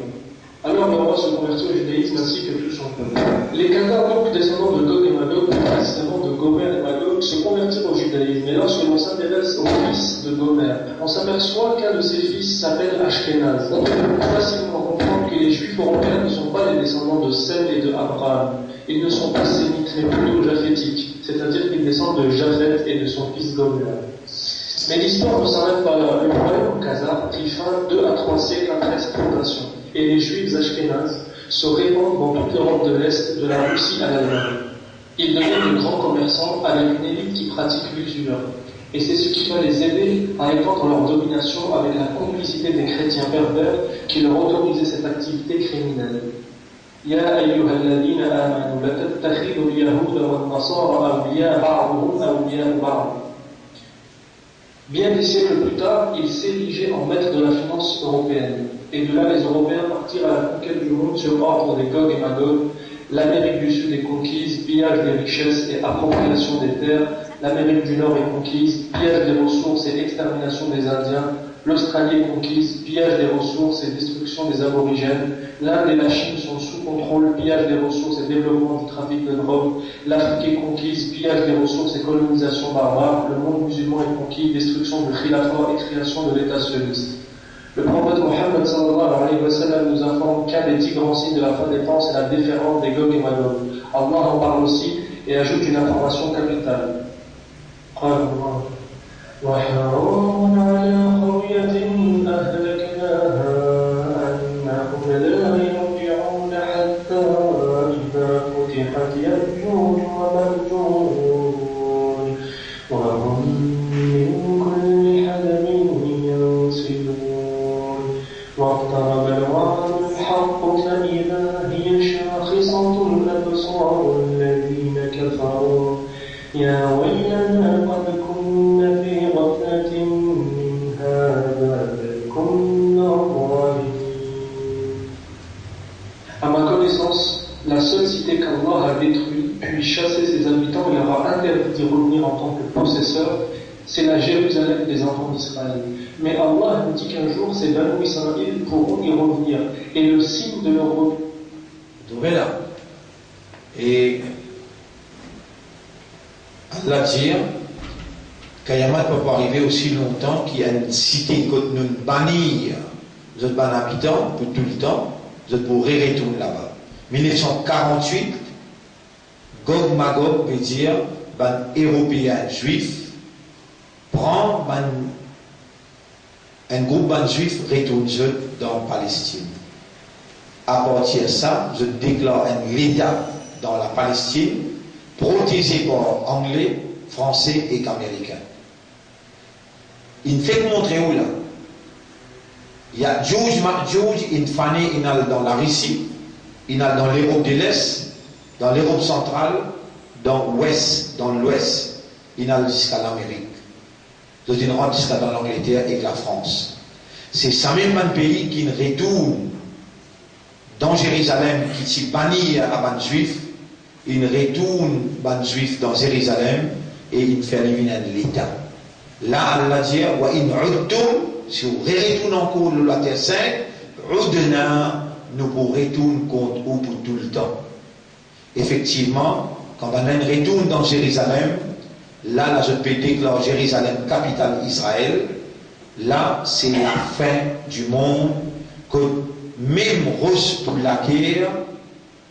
Alors le roi se convertit au judaïsme ainsi que tout son peuple. Les Khazars, donc descendants de Gog et Magog, précisément de Gomer et Magog, se convertirent au judaïsme. Et lorsque l'on s'intéresse au fils de Gomer, on s'aperçoit qu'un de ses fils s'appelle Ashkenaz. On peut facilement comprendre que les juifs européens ne sont pas les descendants de Sem et de Abraham. Ils ne sont pas sémites, mais plutôt japhétiques, c'est-à-dire qu'ils descendent de Japhet et de son fils Gomer. Mais l'histoire ne s'arrête pas là. Le royaume Khazar prit fin 2 à 3 siècles après sa fondation, et les juifs ashkénazes se répandent dans toute l'Europe de l'Est, de la Russie à l'Allemagne. Ils deviennent de grands commerçants avec une élite qui pratique l'usure. Et c'est ce qui va les aider à étendre leur domination avec la complicité des chrétiens berbères qui leur autorisaient cette activité criminelle. يا أيها الذين آمنوا لا تتخذوا اليهود والنصارى أولياء بعضهم أولياء بعض. Bien des siècles plus tard, il s'érigeait en maître de la finance européenne. Et de là, les Européens partirent à la conquête du monde sur ordre des Gog et Magog. L'Amérique du Sud est conquise, pillage des richesses et appropriation des terres. L'Amérique du Nord est conquise, pillage des ressources et extermination des Indiens. L'Australie est conquise, pillage des ressources et destruction des aborigènes. L'Inde et la Chine sont sous contrôle, pillage des ressources et développement du trafic de drogue. L'Afrique est conquise, pillage des ressources et colonisation barbare. Le monde musulman est conquis, destruction du khilafat et création de l'État sioniste. Le prophète Mohammed sallallahu alayhi wa sallam nous informe qu'un des 10 grands signes de la fin des temps, c'est la déferlante des Gog et Magog. Allah en parle aussi et ajoute une information capitale. وحرام على قرية أهلكناها أنهم لا يرجعون حتى إذا فتحت يأجوج ومأجوج وهم من كل حدب ينسلون واقترب الوعد الحق فإذا هي شاخصة الأبصار الذين كفروا يا ويلنا قد كنا في غفلة من هذا بل كنا ظالمين. À ma connaissance, la seule cité qu'Allah a détruite puis chassé ses habitants et leur a interdit d'y revenir en tant que possesseurs, c'est la Jérusalem des enfants d'Israël. Mais Allah nous dit qu'un jour ces Banu Israël pourront y revenir et le signe de leur retour. Vous trouvez là? Et Allah dit qu'Ayamat ne peut pas arriver aussi longtemps qu'il y a une cité que nous bannir, vous êtes ban habitants pour tout le temps, vous êtes pour retourner là-bas. 1948, Gog Magog veut dire ban européen juif prend un groupe ban juif retourne dans Palestine. À partir de ça, je déclare un État dans la Palestine protégé par anglais, français et américains. Il fait montrer où là? Il y a George McGeorge, il est dans la Russie, il est dans l'Europe de l'Est, dans l'Europe centrale, dans l'Ouest, il est jusqu'à l'Amérique. Donc il rentre jusqu'à dans l'Angleterre et la France. C'est ça même un pays qui retourne dans Jérusalem, qui s'y bannit à ban juif. Il retourne ban juif dans Jérusalem et il fait éliminer l'État. Là, Allah dit, wa in udtum, si vous retournez encore la terre sainte, udna nous pour retourner contre ou pour tout le temps. Effectivement, quand on retourne dans Jérusalem, là, je peux déclarer Jérusalem capitale Israël. Là, c'est la fin du monde, que même Russe pour la guerre,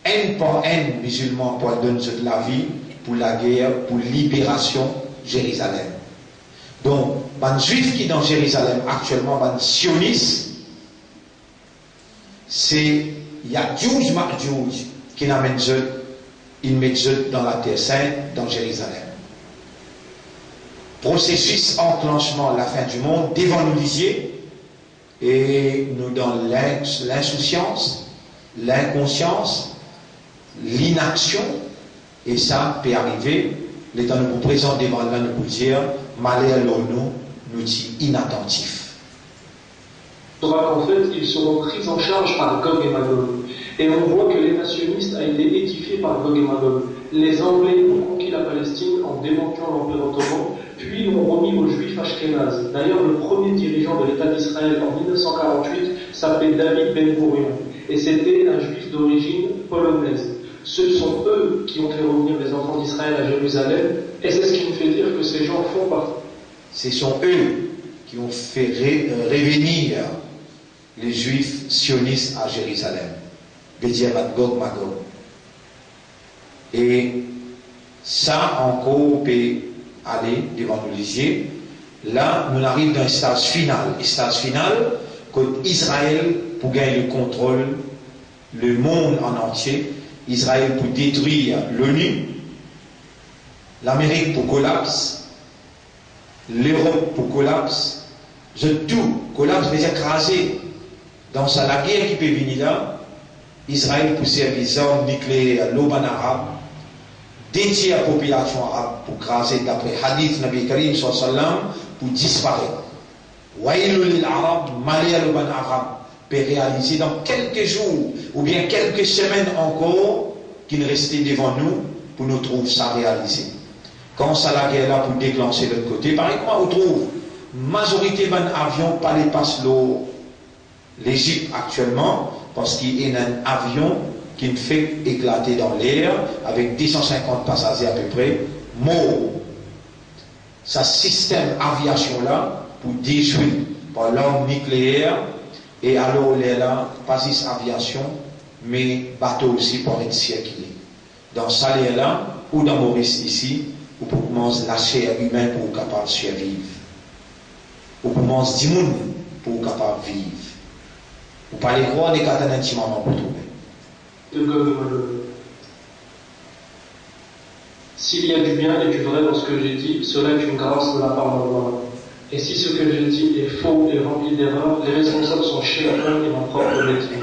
un par un musulman pour donner de la vie pour la guerre, pour libération Jérusalem. Donc, les juifs qui sont dans Jérusalem actuellement, les sionistes, c'est, il y a 12 marjouj qui n'amènent ils mettent dans la terre sainte, dans Jérusalem. Processus enclenchement la fin du monde devant nous lisier, et nous dans l'insouciance, l'inconscience, l'inaction, et ça peut arriver, l'état nous présente devant là, nous dire, malheur nous dit inattentif. Donc en fait, ils seront pris en charge par Gog et Magog. Et on voit que l'État sioniste a été édifié par Gog et Magog. Les Anglais ont conquis la Palestine en démantelant l'Empire ottoman, puis l'ont remis aux Juifs ashkénazes. D'ailleurs, le premier dirigeant de l'État d'Israël en 1948 s'appelait David Ben Gurion, et c'était un Juif d'origine polonaise. Ce sont eux qui ont fait revenir les enfants d'Israël à Jérusalem, et c'est ce qui me fait dire que ces gens font partie. Ce sont eux qui ont fait revenir les Juifs sionistes à Jérusalem. Gog Magog. Et ça encore peut aller devant nous lisier. Là, nous arrivons dans un stage final. Un stage final, que Israël pour gagner le contrôle, le monde en entier, Israël pour détruire l'ONU, l'Amérique pour collapse, l'Europe pour collapse, tout collapse veut dire écraser. Dans ça, la guerre qui peut venir là, Israël pour servir les armes nucléaires, l'Oban arabe, détruire la population arabe pour craser d'après Hadith Nabi Karim sallam pour disparaître. Wailul lil arab, malheur l'Oban arabe peut réaliser dans quelques jours ou bien quelques semaines encore qu'il restait devant nous pour nous trouver ça réalisé. Quand ça la guerre là pour déclencher de l'autre côté, par exemple, on trouve majorité d'un avion pas les passe l'Égypte actuellement, parce qu'il y a un avion qui me fait éclater dans l'air avec 250 passagers à peu près, morts. Ce système aviation là, pour détruire par l'arme nucléaire, et alors là, pas juste aviation, mais bateau aussi pour être circulé. Dans ça là, ou dans Maurice ici, ou pour manger la chair humaine pour capable de survivre. Ou pour manger du monde pour capable de vivre. Ou pas les croire des katanas de maman pour trouver. S'il y a du bien et du vrai dans ce que j'ai dit, cela est une grâce de la part d'Allah. Et si ce que j'ai dit est faux et rempli d'erreurs, les responsables sont Shaitan et ma propre bêtise.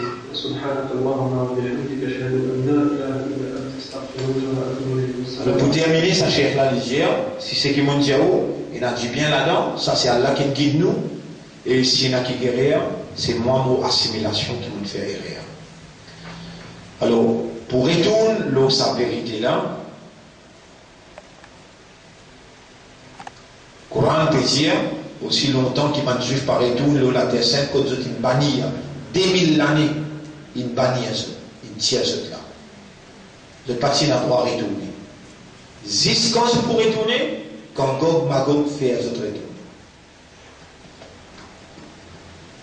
Alors pour terminer, ça chef là, si c'est qui m'ont dit, il a dit bien là-dedans, ça c'est Allah qui guide nous, et s'il y en a qui guérir, c'est moi, mon assimilation qui me fait errer. Alors, pour retourner sa vérité là, Coran peut dire, aussi longtemps qu'il m'a juif par retourner la terre sainte, quand il bannit, 2000 années, il bannit il tient ce là. Le parti n'a pas retourné. Jusqu'à ce pour retourner, quand Gog Magog fait un autre retour.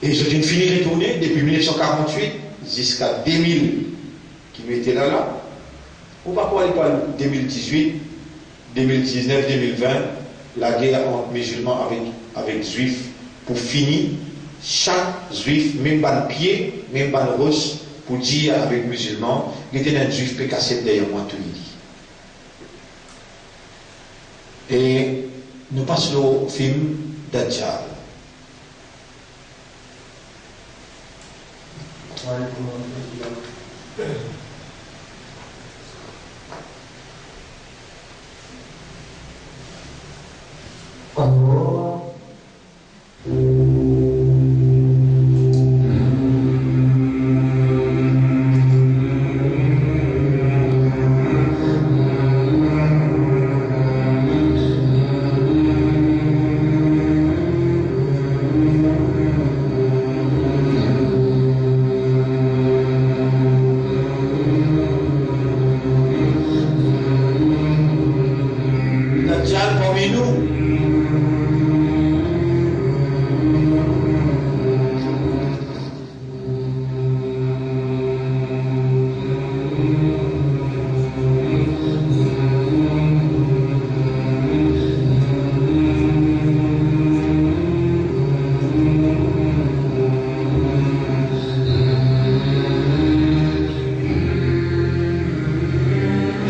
Et je suis fini de retourner depuis 1948 jusqu'à 2000 qui m'étaient là. On va pas aller par 2018, 2019, 2020, la guerre entre musulmans avec juifs pour finir. Chaque juif, même ban pied, même ban russe, pour dire avec musulmans, il était un juif peut casser derrière moi tout il dit. Et nous passons au film Dajjal. tout.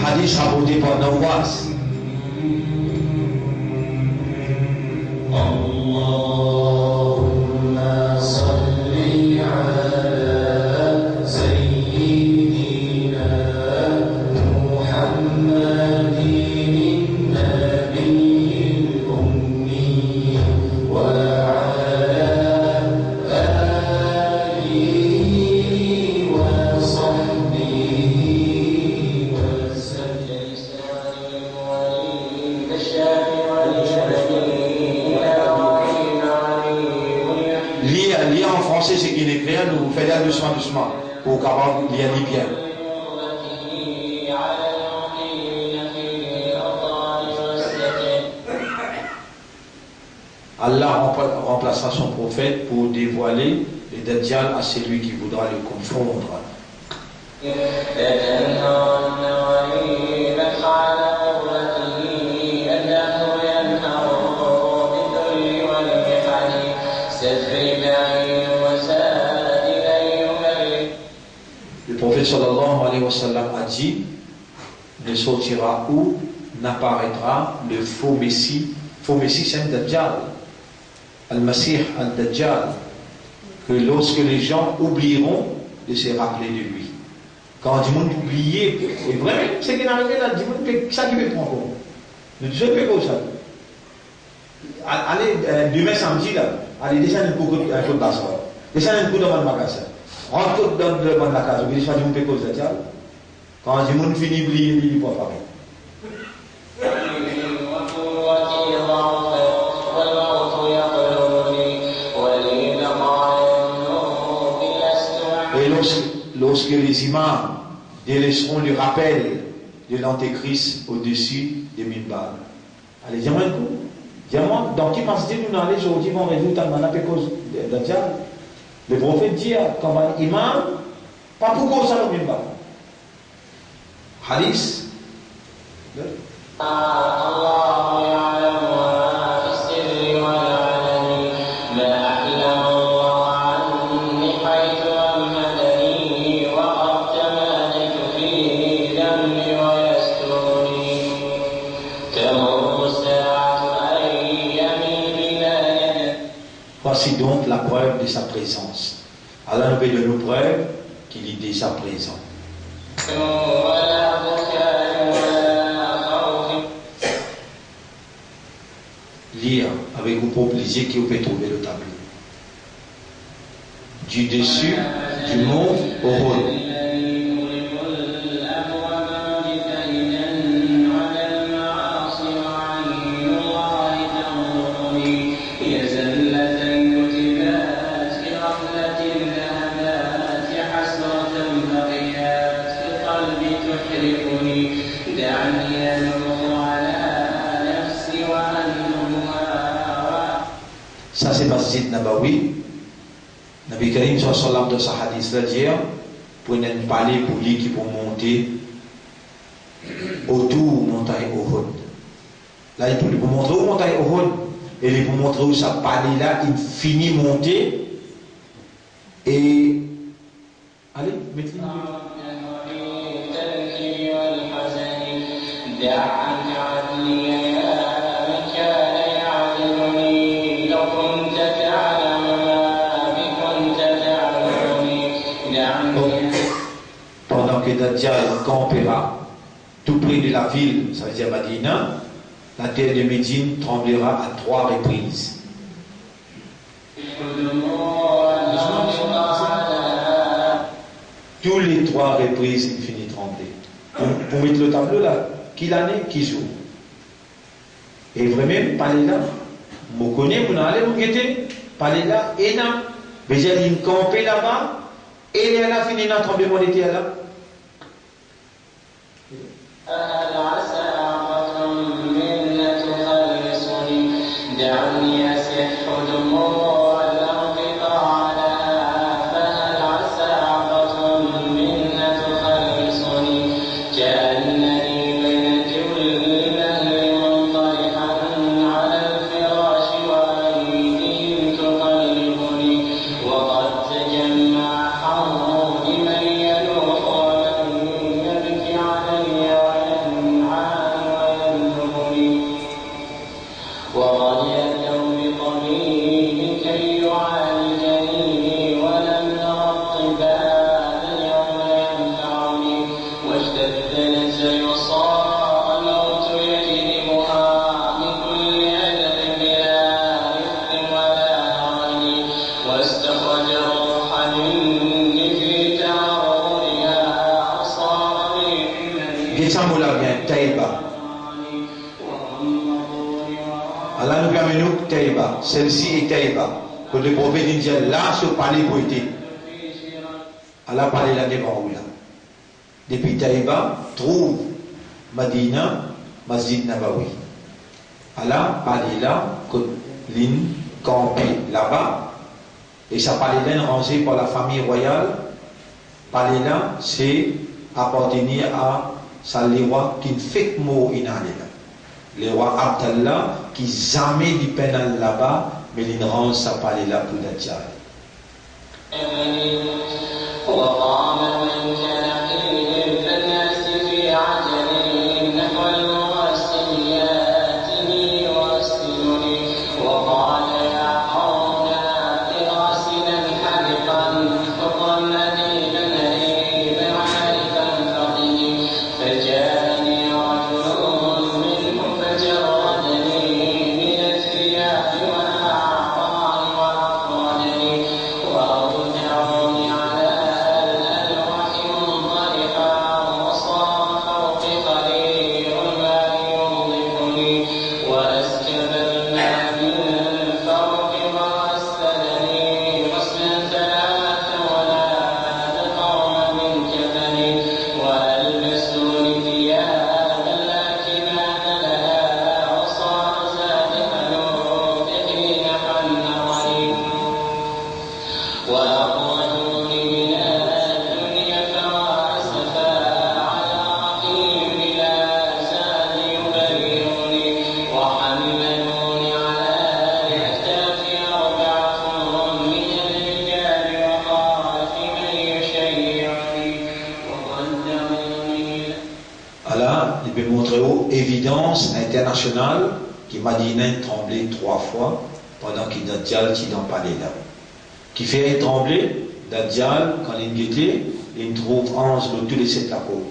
Hadis rapporté par Nawas. Lire en français ce qui est écrit, nous faisons doucement, pour qu'on lire bien. Allah remplacera son prophète pour dévoiler le Dajjal à celui qui voudra le confondre. Le prophète sallallahu alayhi wa sallam a dit, ne sortira où n'apparaîtra le faux Messie c'est un Dajjal, Al-Masih al-Dajjal, que lorsque les gens oublieront de se rappeler de lui. Quand du monde oublié, et vraiment, ce qui est arrivé là, du monde, ça qui me prend compte. Ne te fais pas ça. Allez, demain samedi là, allez, descendez un peu de la soirée. Descendez un peu devant le magasin. Rentre devant la case, vous dites, du monde fait cause Dajjal. Quand du monde finit d'oublier, il ne peut pas. Et lorsque les imams délaisseront le rappel de l'antéchrist au-dessus des minbar. Allez, dis-moi un coup. Dis-moi, dans qui masjid nous allons aujourd'hui, on résout un manap cause Dajjal. Le prophète dit, comme un imam, pas pour cause ça le minbar. Hadith. Voici donc la preuve de sa présence. Allah nous fait de nos preuves qu'il est déjà présent. Lire avec vous pour plaisir que vous pouvez trouver le tableau. Du dessus du mont au rôle. Ça c'est Masjid Nabawi. Nabi Karim sallallahu dans sa hadith là dire pour ne parler pour lui qui pour monter autour montagne Uhud. Là il pour montrer où montagne Uhud et il pour montrer où ça parler là il finit monter et allez mettez-le. Pendant que Dajjal campera tout près de la ville, ça veut dire Madina, la terre de Médine tremblera à 3 reprises. Tous les 3 reprises, il finit trembler. Pour mettre le tableau là, qui l'année, qui joue. Et vraiment, parler là, vous connaissez, vous allez vous guetter, parler là, et là, mais j'ai dit, camper là-bas, et elle a fini dans le tremblement de terre là. دعني أسح دموع الأرض طعنا فهل عسى عبرة منا تخلصني كأنني بين جل الأهل منطرحا على الفراش وأيديهم تقلبني وقد تجمع حولي من يلوح ومن يبكي علي وينعى ويندبني وقد يأتوا بطبيب كي يعالجني ولم نر الطباب اليوم ينفعني واشتد نزع وصار الموت يجلبها من كل أجل بلا رفق ولا هوان واستخرج الروح مني في تعرضها صار لي Descends-moi bien, Taïba. Allah nous permet nous Taïba. Celle-ci est Taïba. Que le prophète dit là, ce palais pour été. Allah parlé là devant où là. Depuis Taïba, trouve Madina, Masjid Nabawi. Allah parlé là, que l'île campé là-bas. Et ça parlé là rangé par la famille royale. Parlé là, c'est appartenir à ça les rois qui ne fait mot inalé. Le roi Abdallah qui jamais dit pénal là-bas, mais il rend sa parler là pour Dajjal. وقام من كان قيل فالناس في عجل نحو المغسليات يغسلني وقال يا قوم غاسلا حدقا حرا نديما نريبا عارفا فقيه فجاءني رجل منهم فجردني من الثياب واعطاني واخرجني واودعني على الألواح منطلقا وصار فوقي قليل الماء ينظفني وأسكب الماء من فوق وغسلني غسلا ثلاثا ونادى القوم من كفني وألبسوني ثيابا لا كمام لها وصار زادها يوفقني حنوني وأخرجوني من الدنيا فواسفا على رقيب بلا زاد يبررني وحملوني على الأكتاف أربعة من الرجال وقال في من يشيعني وقدموني Allah, il peut montrer aux évidence internationale qui Madina tremblé 3 fois pendant qu'il Dajjal qui dans palais là. Qui fait trembler Dajjal quand il guettait, il trouve 11 de tous les 7 la peau.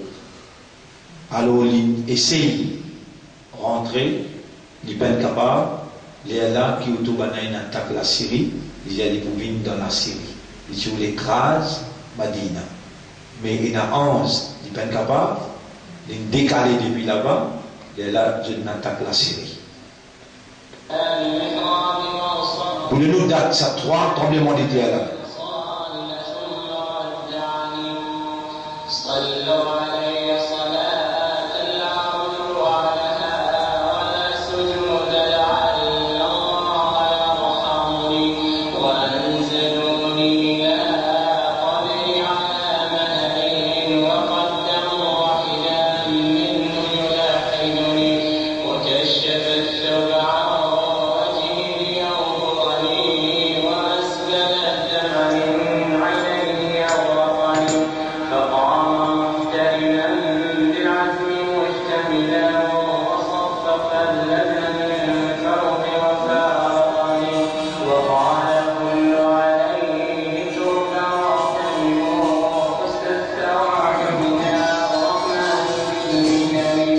Alors il essaye de rentrer, il n'est pas capable, il est là qui attaque la Syrie, il y a des bouvines dans la Syrie. Il écrase Madina. Mais il y a 11, il n'est pas capable, il est décalé depuis là-bas, il est là, je n'attaque la Syrie. المحراب وصار Pour nous date, ça 3 tremblements de terre là. صلوا علي صلاة لا رجوع لها ولا سجود لعل الله يرحمني وأنزلوني إلى قبري على مهل وقدموا واحدا منهم يلاحقني وكشف الثوب عن وجهي لينظرني وأسبل الدمع من عينيه يغرقني فقام مفتئلا بالعزم مشتملا وصفق اللبن من فوق وفارقني وقال كل عليه تربى واغتنموا حسن الثواب من الرحمن بالمنن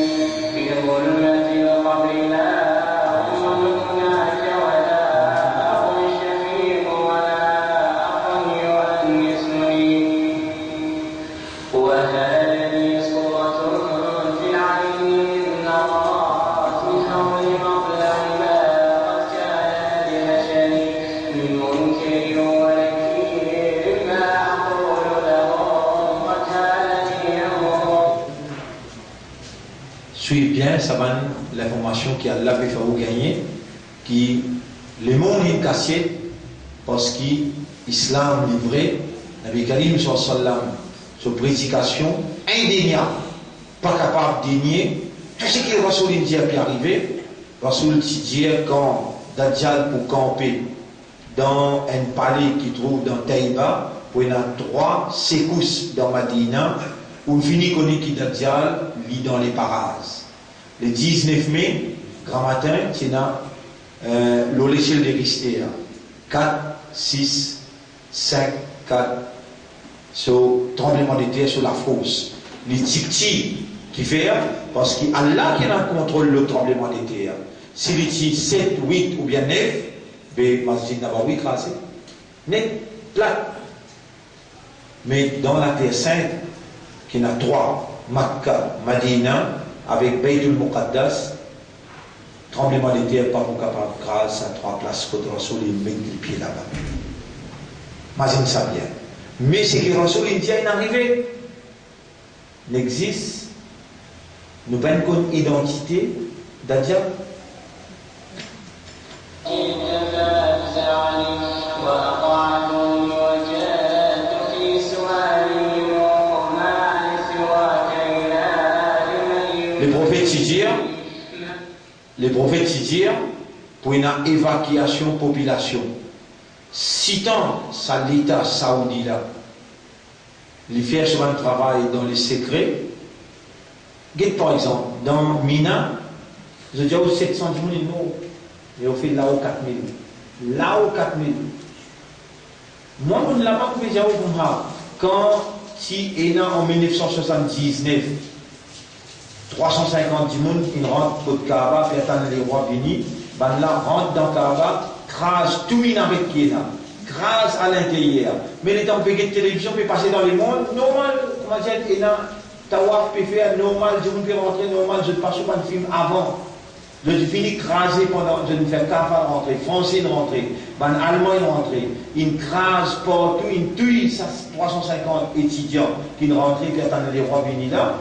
في ظلمة القبر لا أم هناك ولا أخ شفيق ولا أخ يؤنسني وهذه صورة في العين نرات من حول مطلع ما قد كان لبشري من منكر ونكير ما أقول لهم قد هانني أمر Suivez bien, ça va l'information qu'Allah peut faire vous gagner. qui le monde est cassé parce que l'islam livré, Nabi Karim sallam, sa prédication indéniable, pas capable de nier tout ce que le Rasoul India pu arriver. Rasoul dit quand Dajjal pour camper dans un palais qui trouve dans Taïba, pour y avoir 3 secousses dans Madina, où finit qu'on est qui Dajjal lit dans les parages. Le 19 mai, grand matin, c'est l'échelle de Risté, 4, 6, 5, 4, sur tremblement de terre sur la fosse. Les tic-tic qui fait, parce qu'Allah qui a contrôle le tremblement de terre. Si les tic 7, 8 ou bien 9, ben, Masjid Nabawi écrasé, net, plat. Mais dans la terre sainte, qui a 3, Makkah, Madina, avec Baytul Muqaddas, tremblement de terre, pas pour capable, grâce à 3 places, contre Rasoul, il met le pied là-bas. Imagine ça bien. Mais c'est que Rasoul India est arrivé, n'existe, nous avons une identité d'Adja. Les prophètes dire pour une évacuation population. Citant ça l'État saoudi là, les faire sur un travail dans les secrets. Par exemple, dans Mina, j'ai déjà eu 700 000 morts, et on fait là-haut 4 000. Là-haut 4 000. Moi, on ne l'a pas fait déjà au quand si est en 1979, 350 personnes qui rentrent au Kaaba, puis attendent les rois bénis, ben là, rentrent dans Kaaba, crase tout avec qui est là, crase à l'intérieur. Mais les temps de télévision peut passer dans le monde, normal, comment dire, et là, Tawaf peut faire normal, je ne peux rentrer normal, je ne passe pas de film avant. Je finis crasé pendant, je ne fais qu'à rentrer, français de rentrer, ben allemand de rentrer, il crase partout, il tue 350 étudiants qui rentrent, puis attendent les rois bénis là.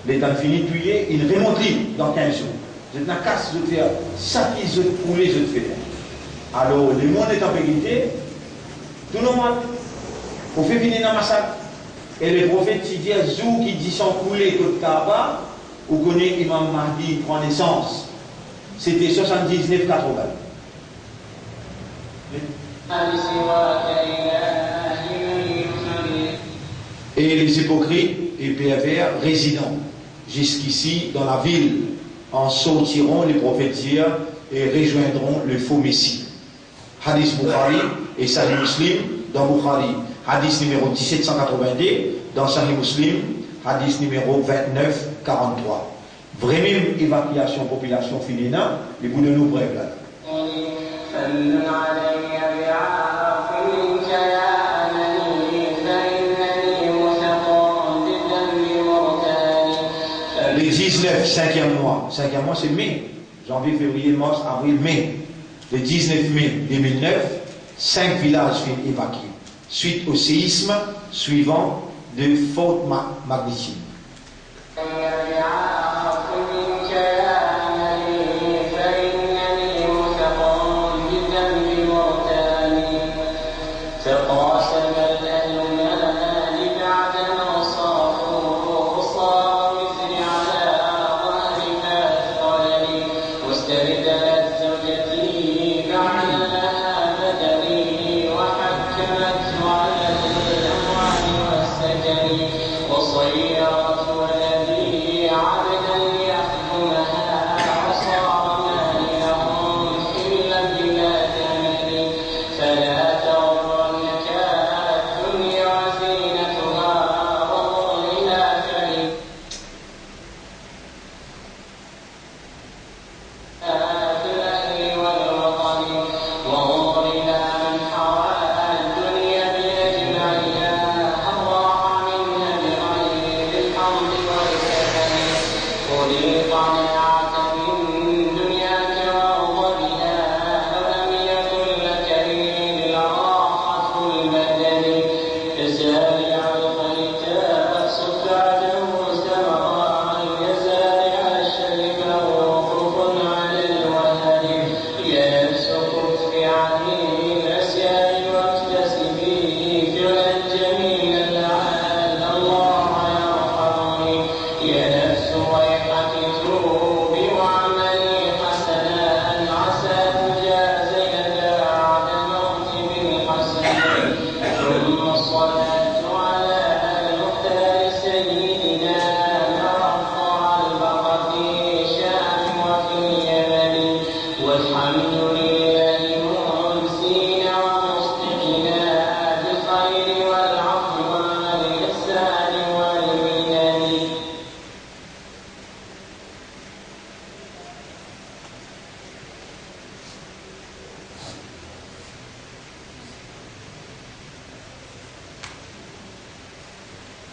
L'État fini de tuer, il remonte dans 15 jours. Je ne casse, je fais ça qui se couler, je fais. Alors, le monde est en périté, tout normal. On fait venir dans le massacre. Et le prophète qui dit à Zou qui dit sans couler que Kaaba, ou connaît Imam Mahdi prend naissance. C'était 79-80. Et les hypocrites et PFR résidents jusqu'ici dans la ville en sortiront les prophètes et rejoindront le faux Messie. Hadith Bukhari et Sahih Muslim dans Bukhari. Hadith numéro 1782 dans Sahih Muslim. Hadith numéro 2943. Vraiment évacuation population féminine, les bouts de nous brèves là. Les 19, 5e mois c'est mai, janvier, février, mars, avril, mai. Le 19 mai 2009, 5 villages furent évacués, suite au séisme suivant de forte magnitude. وصيرت ولدي على والحمد لله ممسين ومصدقنا بالخير والعفو والإحسان والمنن.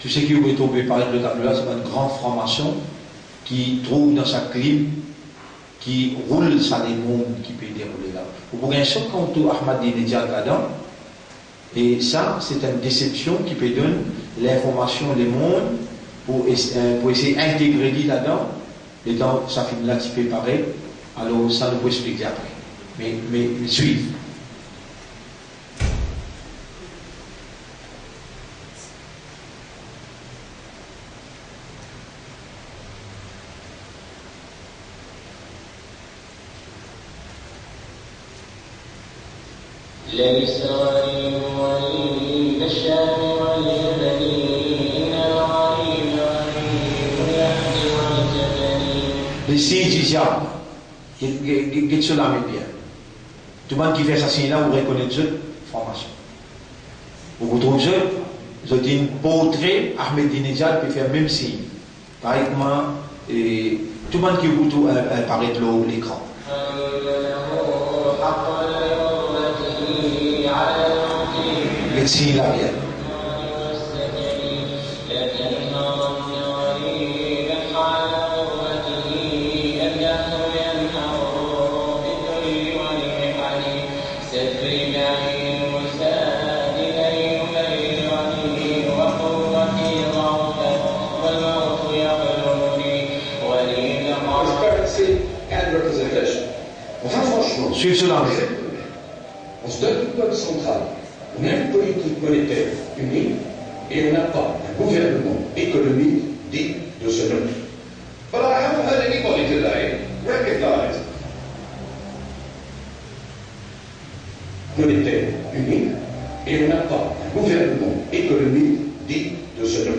Tout ce qui est tombé par le tableau là, c'est une grande franc-maçon qui trouve dans sa clim, qui roule ça les mondes qui peut dérouler là. Vous pouvez un choc contre Ahmadinejad là-dedans, et ça, c'est une déception qui peut donner l'information les mondes pour essayer d'intégrer là-dedans, et donc ça finit là, petit peu pareil, alors ça nous peut expliquer après. Mais suivre. ليس غريب وليد الشام واليمن إن الغريب غريب الأهل والجبل. Les signes d'Isia, qui sont là, mais bien. Tout le monde qui fait ça, signe là, vous reconnaissez cette formation. Vous trouvez ça, vous avez une portrait, Ahmadinejad peut faire le même signe. Par exemple, tout le monde qui vous trouve apparaît l'écran. Le signe là, bien. Enfin, franchement, Suivez cela. on se donne une banque centrale, on a une politique monétaire unique et on n'a pas un gouvernement économique digne de ce nom. But I haven't heard anybody today recognize monétaire unique et on n'a pas un gouvernement économique digne de ce nom.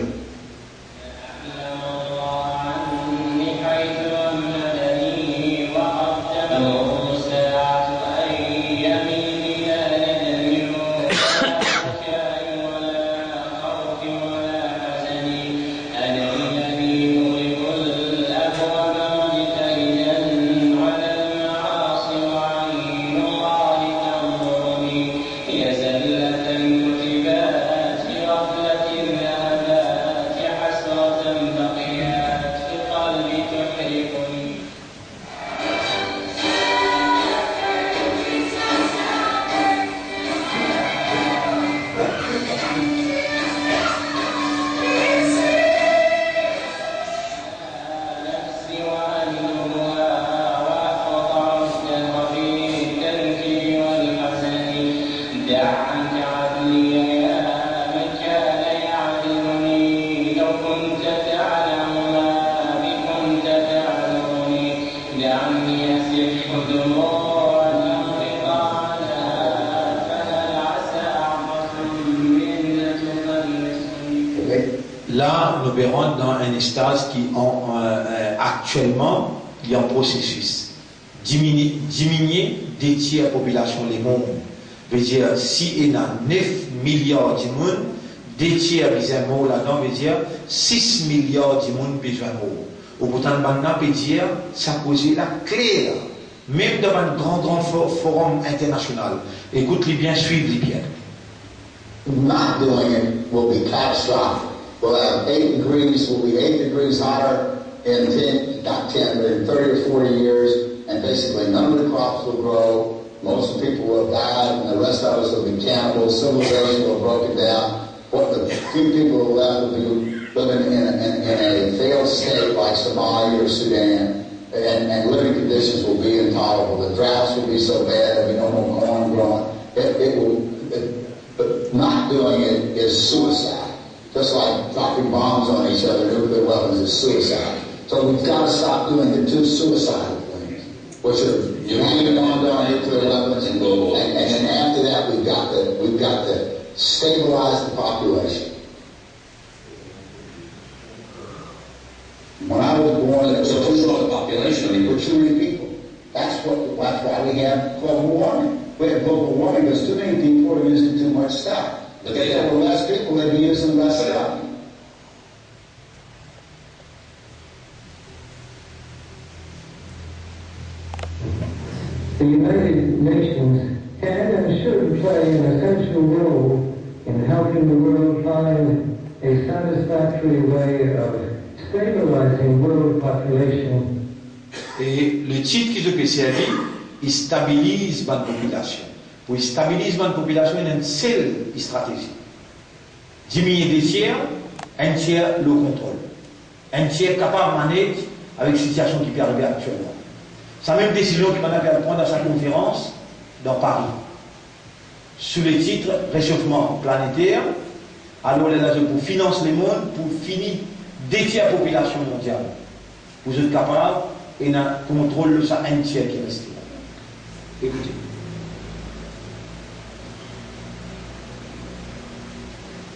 Là, nous verrons dans un stade qui actuellement il est en processus. Diminuer des tiers population les mondes. Veut dire, si il y a 9 milliards de monde, des tiers besoin de mots là-dedans, veut dire 6 milliards de monde besoin de mots. Au bout d'un moment, peut dire, ça pose la clé là. Même dans un grand forum international. Écoute-les bien, suivez-les bien. Not doing it will be catastrophic. We'll have 8 degrees, we'll be 8 degrees hotter in 10, not 10, but in 30 or 40 years, and basically none of the crops will grow, most of the people will have died, and the rest of us will be cannibals, civilization will have broken down. What the few people who are left will be living in a failed state like Somalia or Sudan, and living conditions will be intolerable. The droughts will be so bad, there'll be no more corn growing. But not doing it is suicide. Just like dropping bombs on each other, nuclear weapons is suicide. So we've got to stop doing the two suicidal things, which are hanging on to our nuclear weapons, and then after that we've got to stabilize the population. When I was born, there was a 2 million population. I mean, we're 2 million people. That's what That's why we have global warming. We have global warming because too many people are using too much stuff. If there were less people, they'd be using less stuff. The United Nations can and should play an essential role in helping the world find a satisfactory way of stabilizing world population. Et le titre qui se servi, il stabilise la population. Pour stabiliser la population, il y a une seule stratégie. Diminuer des tiers, un tiers le contrôle. Un tiers capable de manager avec la situation qui peut arriver actuellement. C'est la même décision qu'il m'a fait prendre à sa conférence dans Paris. Sous le titre Réchauffement planétaire, alors elle a pour financer le monde, pour finir des tiers de la population mondiale. Vous êtes capable et un contrôle de ça un tiers qui reste là. Écoutez.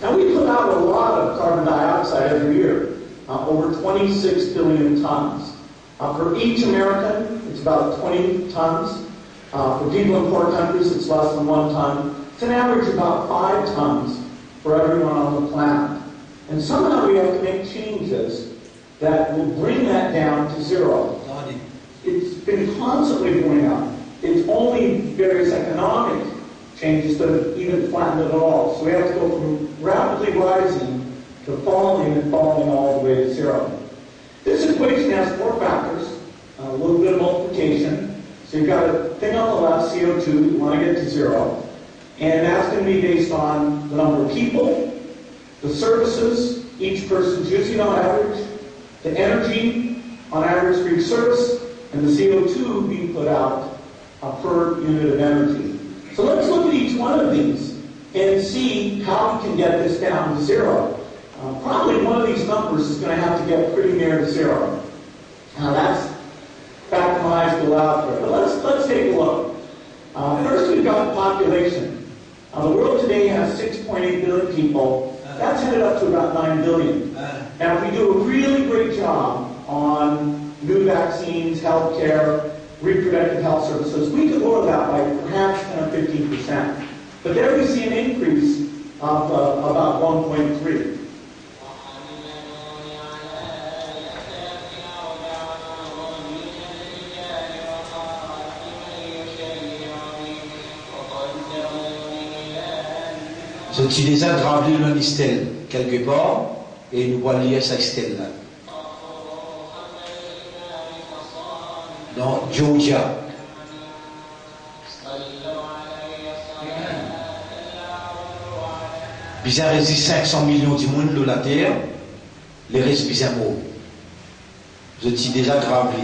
Now we put out a lot of carbon dioxide every year, over 26 billion tons. For each American, it's about 20 tons. For people in poor countries, it's less than 1 ton. It's an average about 5 tons for everyone on the planet. And somehow we have to make changes that will bring that down to zero. It's been constantly going up. It's only various economic changes that have even flattened it all. So we have to go from rapidly rising to falling and falling all the way to zero. This equation has 4 factors, a little bit of multiplication. So you've got a thing on the left, CO2, you want to get to zero. And that's going to be based on the number of people, the services each person's using on average, the energy on average for each service, and the CO2 being put out per unit of energy. So let's look at each one of these and see how we can get this down to zero. Probably one of these numbers is going to have to get pretty near to zero. Now that's factorized out there. But let's take a look. First we've got population. The world today has 6.8 billion people. That's headed up to about 9 billion. Now if we do a really great job on new vaccines, healthcare, reproductive health services, we could lower that by perhaps 10 or 15%. But there we see an increase of about 1.3. So, tu déjà gravé une stèle quelque part et nous voyons lier cette stèle là. Dans Georgia. Bizarre résiste 500 millions du monde de la Terre, les restes bizarres morts. Je t'ai déjà gravé.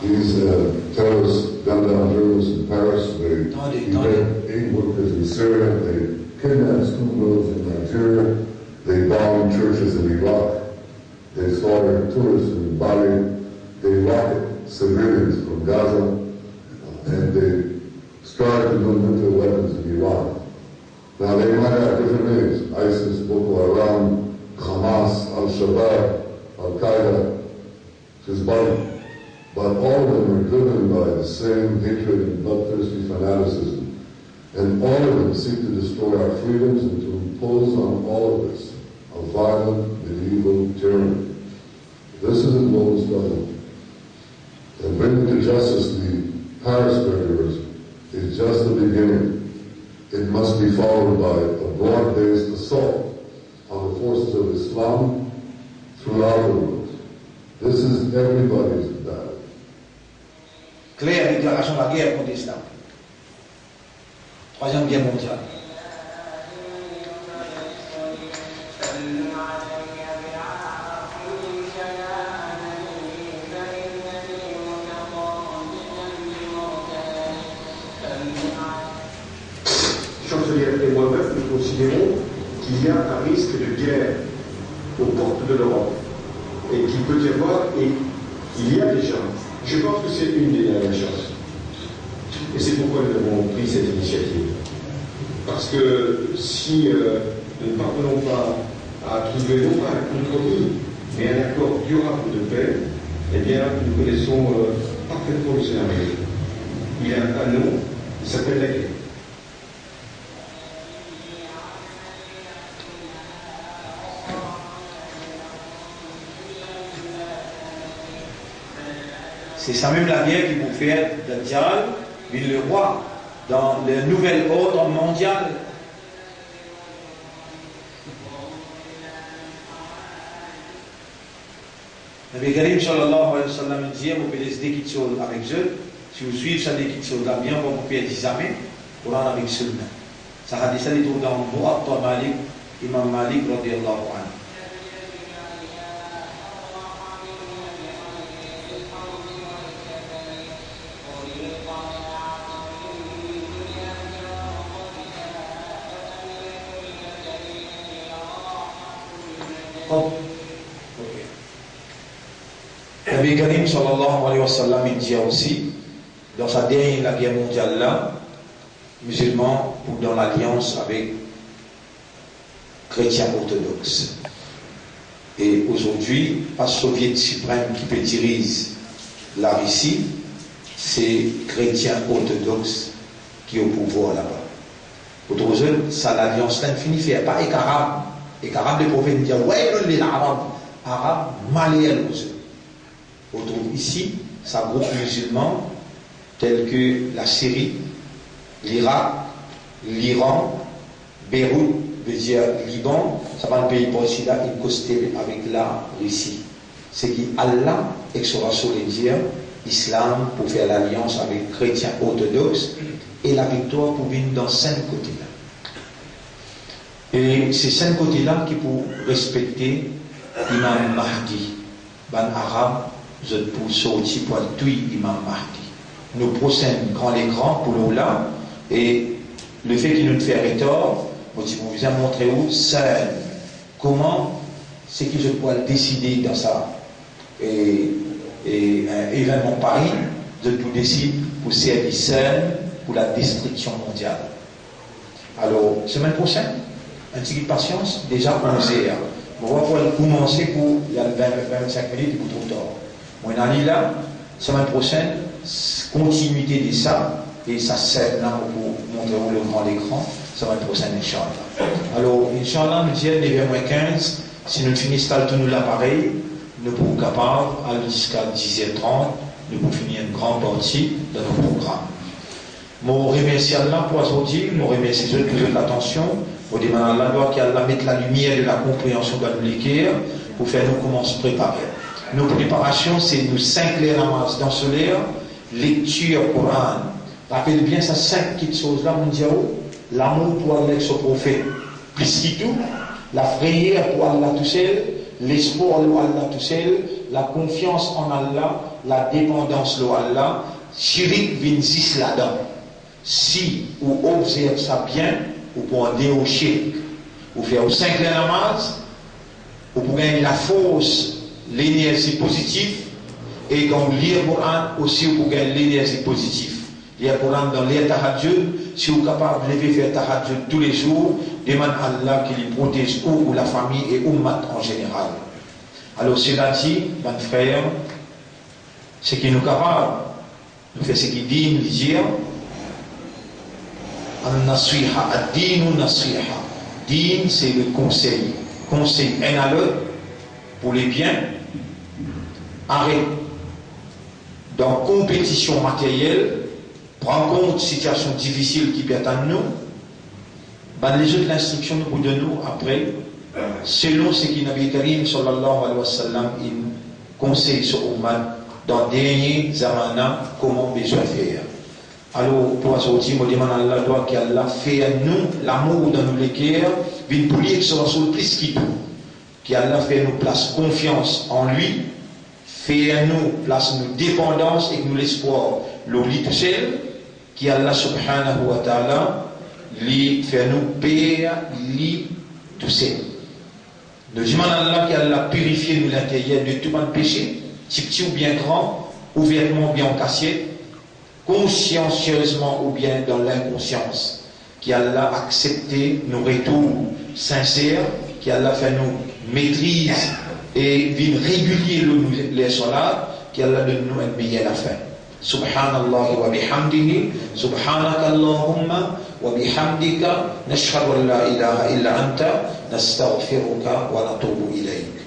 These terrorists gunned down journalists in Paris. They beheaded 8 workers in Syria. They kidnapped schoolgirls in Nigeria. They bombed churches in Iraq. They slaughtered tourists in Bali. They rocket civilians from Gaza. And they started to build nuclear weapons in Iran. Now they might have different names: ISIS, Boko Haram, Hamas, Al-Shabaab, Al-Qaeda, Hezbollah. But all of them are driven by the same hatred and bloodthirsty fanaticism. And all of them seek to destroy our freedoms and to impose on all of us a violent, medieval tyranny. This is a global struggle. And bringing to justice the Paris murderers is just the beginning. It must be followed by a broad-based assault on the forces of Islam throughout the world. This is everybody's battle. Claire déclaration de la guerre contre l'islam. Troisième guerre mondiale. Chancelier Emmanuel, nous considérons qu'il y a un risque de guerre aux portes de l'Europe et qu'il peut y avoir, et il y a déjà, je pense que c'est une des dernières chances. Et c'est pourquoi nous avons pris cette initiative. Parce que si nous ne parvenons pas à trouver non pas un compromis, mais un accord durable de paix, eh bien, nous connaissons parfaitement le scénario. Il y a un nom, il s'appelle la guerre. C'est ça même la guerre qui vous fait Dajjal, le roi, dans le nouvel ordre mondial. Nabi Karim sallallahu alayhi wa sallam dit, vous pouvez laisser des petites choses avec eux, si vous suivez ça des petites choses là bien, vous pouvez des amis, pour en avec seulement. Ça a dit ça, il trouve dans Mu'atta Malik, Imam Malik, radiyallahu anhu. Nabi Karim sallallahu alayhi wa sallam il dit aussi, dans sa dernière guerre mondiale là, musulmans ou dans l'alliance avec chrétiens orthodoxes. Et aujourd'hui, pas soviet suprême qui peut diriger la Russie, c'est chrétiens orthodoxes qui est au pouvoir là-bas. Autres ça l'alliance là ne finit fait pas avec arabe. Et arabe les prophètes disent ouais les arabes, arabes malien aux on trouve ici, ça groupe musulmans tels que la Syrie, l'Irak, l'Iran, Beyrouth, veut dire Liban, ça va le pays proche là, il costé avec la Russie. C'est qui Allah, exoration les dire, islam pour faire l'alliance avec chrétiens orthodoxes et la victoire pour venir dans 5 côtés-là. Et c'est 5 côtés-là qui pour respecter Imam Mahdi, ban arabe, je pour sortir pour tuer Imam Mahdi. Nous procèdons grand l'écran pour nous là, et le fait qu'il nous fait tort, vous vous a montré où seul. Comment c'est que je dois décider dans ça et un événement Paris, je tout décide pour servir seul pour la destruction mondiale. Alors, semaine prochaine, un petit peu de patience, déjà 11h. On va pouvoir commencer pour il y a 25 minutes pour trop tard. On est là, semaine prochaine, continuité de ça, et ça sert là pour montrer le grand écran, semaine prochaine, Inch'Allah. Alors, Inch'Allah, nous disons 9h15, si nous finissons tout nous l'appareil, nous sommes capables, aller jusqu'à 10h30, nous pouvons finir une grande partie de nos programmes. Je remercie Allah pour aujourd'hui, je remercie ceux qui ont l'attention, je demande à Allah qu'Allah mette la lumière de la compréhension de l'équerre pour faire nous comment se préparer. Nos préparations, c'est nous 5 les ramasses dans ce l'air, lecture Coran. Rappelez bien ça 5 petites choses-là, mon Dieu, l'amour pour Allah et son prophète, plus que tout, la frayeur pour Allah tout seul, l'espoir pour Allah tout seul, la confiance en Allah, la dépendance pour Allah, chirik vinzis là-dedans. Si vous observez ça bien, vous pouvez aller au chirik, vous faire 5 les ramasses, vous pouvez gagner la force, l'énergie positive, et quand vous lisez le Coran aussi vous gagnez l'énergie positive. Lire le Coran dans les tahajjud, si vous êtes capable de faire tahajjud tous les jours, demande à Allah qu'il protège vous ou la famille et ummat en général. Alors cela dit, mon frère, ce qui nous capable de faire ce qu'il dit, nous dire An-Nasiha, ad-dinu nasiha. Din, c'est le conseil. Conseil un à l'autre pour les biens. Arrête dans compétition matérielle, prends compte situation difficile qui peut attendre nous. Ben, les autres instructions nous de nous après, selon ce qu'il Nabi Karim sallallahu alayhi wa sallam il conseille sur Ummat dans les derniers zamana comment besoin faire. Alors pour aujourd'hui, je demande à Allah qu'Allah fait à nous l'amour dans nos cœurs, une prière qui sera sur le plus qui tout. Qu'Allah fait nous place confiance en lui, fait à nous place nous dépendance et nous l'espoir, l'oubli tout seul, qu'Allah subhanahu wa ta'ala lui fait nous paix, lui Tout c'est. Nous demandons à Allah qu'Allah purifie nous l'intérieur de tout mal péché, petit ou bien grand, ouvertement ou bien caché, consciencieusement ou bien dans l'inconscience. Qu'Allah accepte nos retours sincères, qu'Allah fait nous maîtrise et vivre régulier les salats, qu'Allah donne nous un billet à la fin. Subhanallah wa bihamdihi, subhanaka Allahumma wa bihamdika, nashhadu an la ilaha illa anta, nastaghfiruka wa natubu ilayk.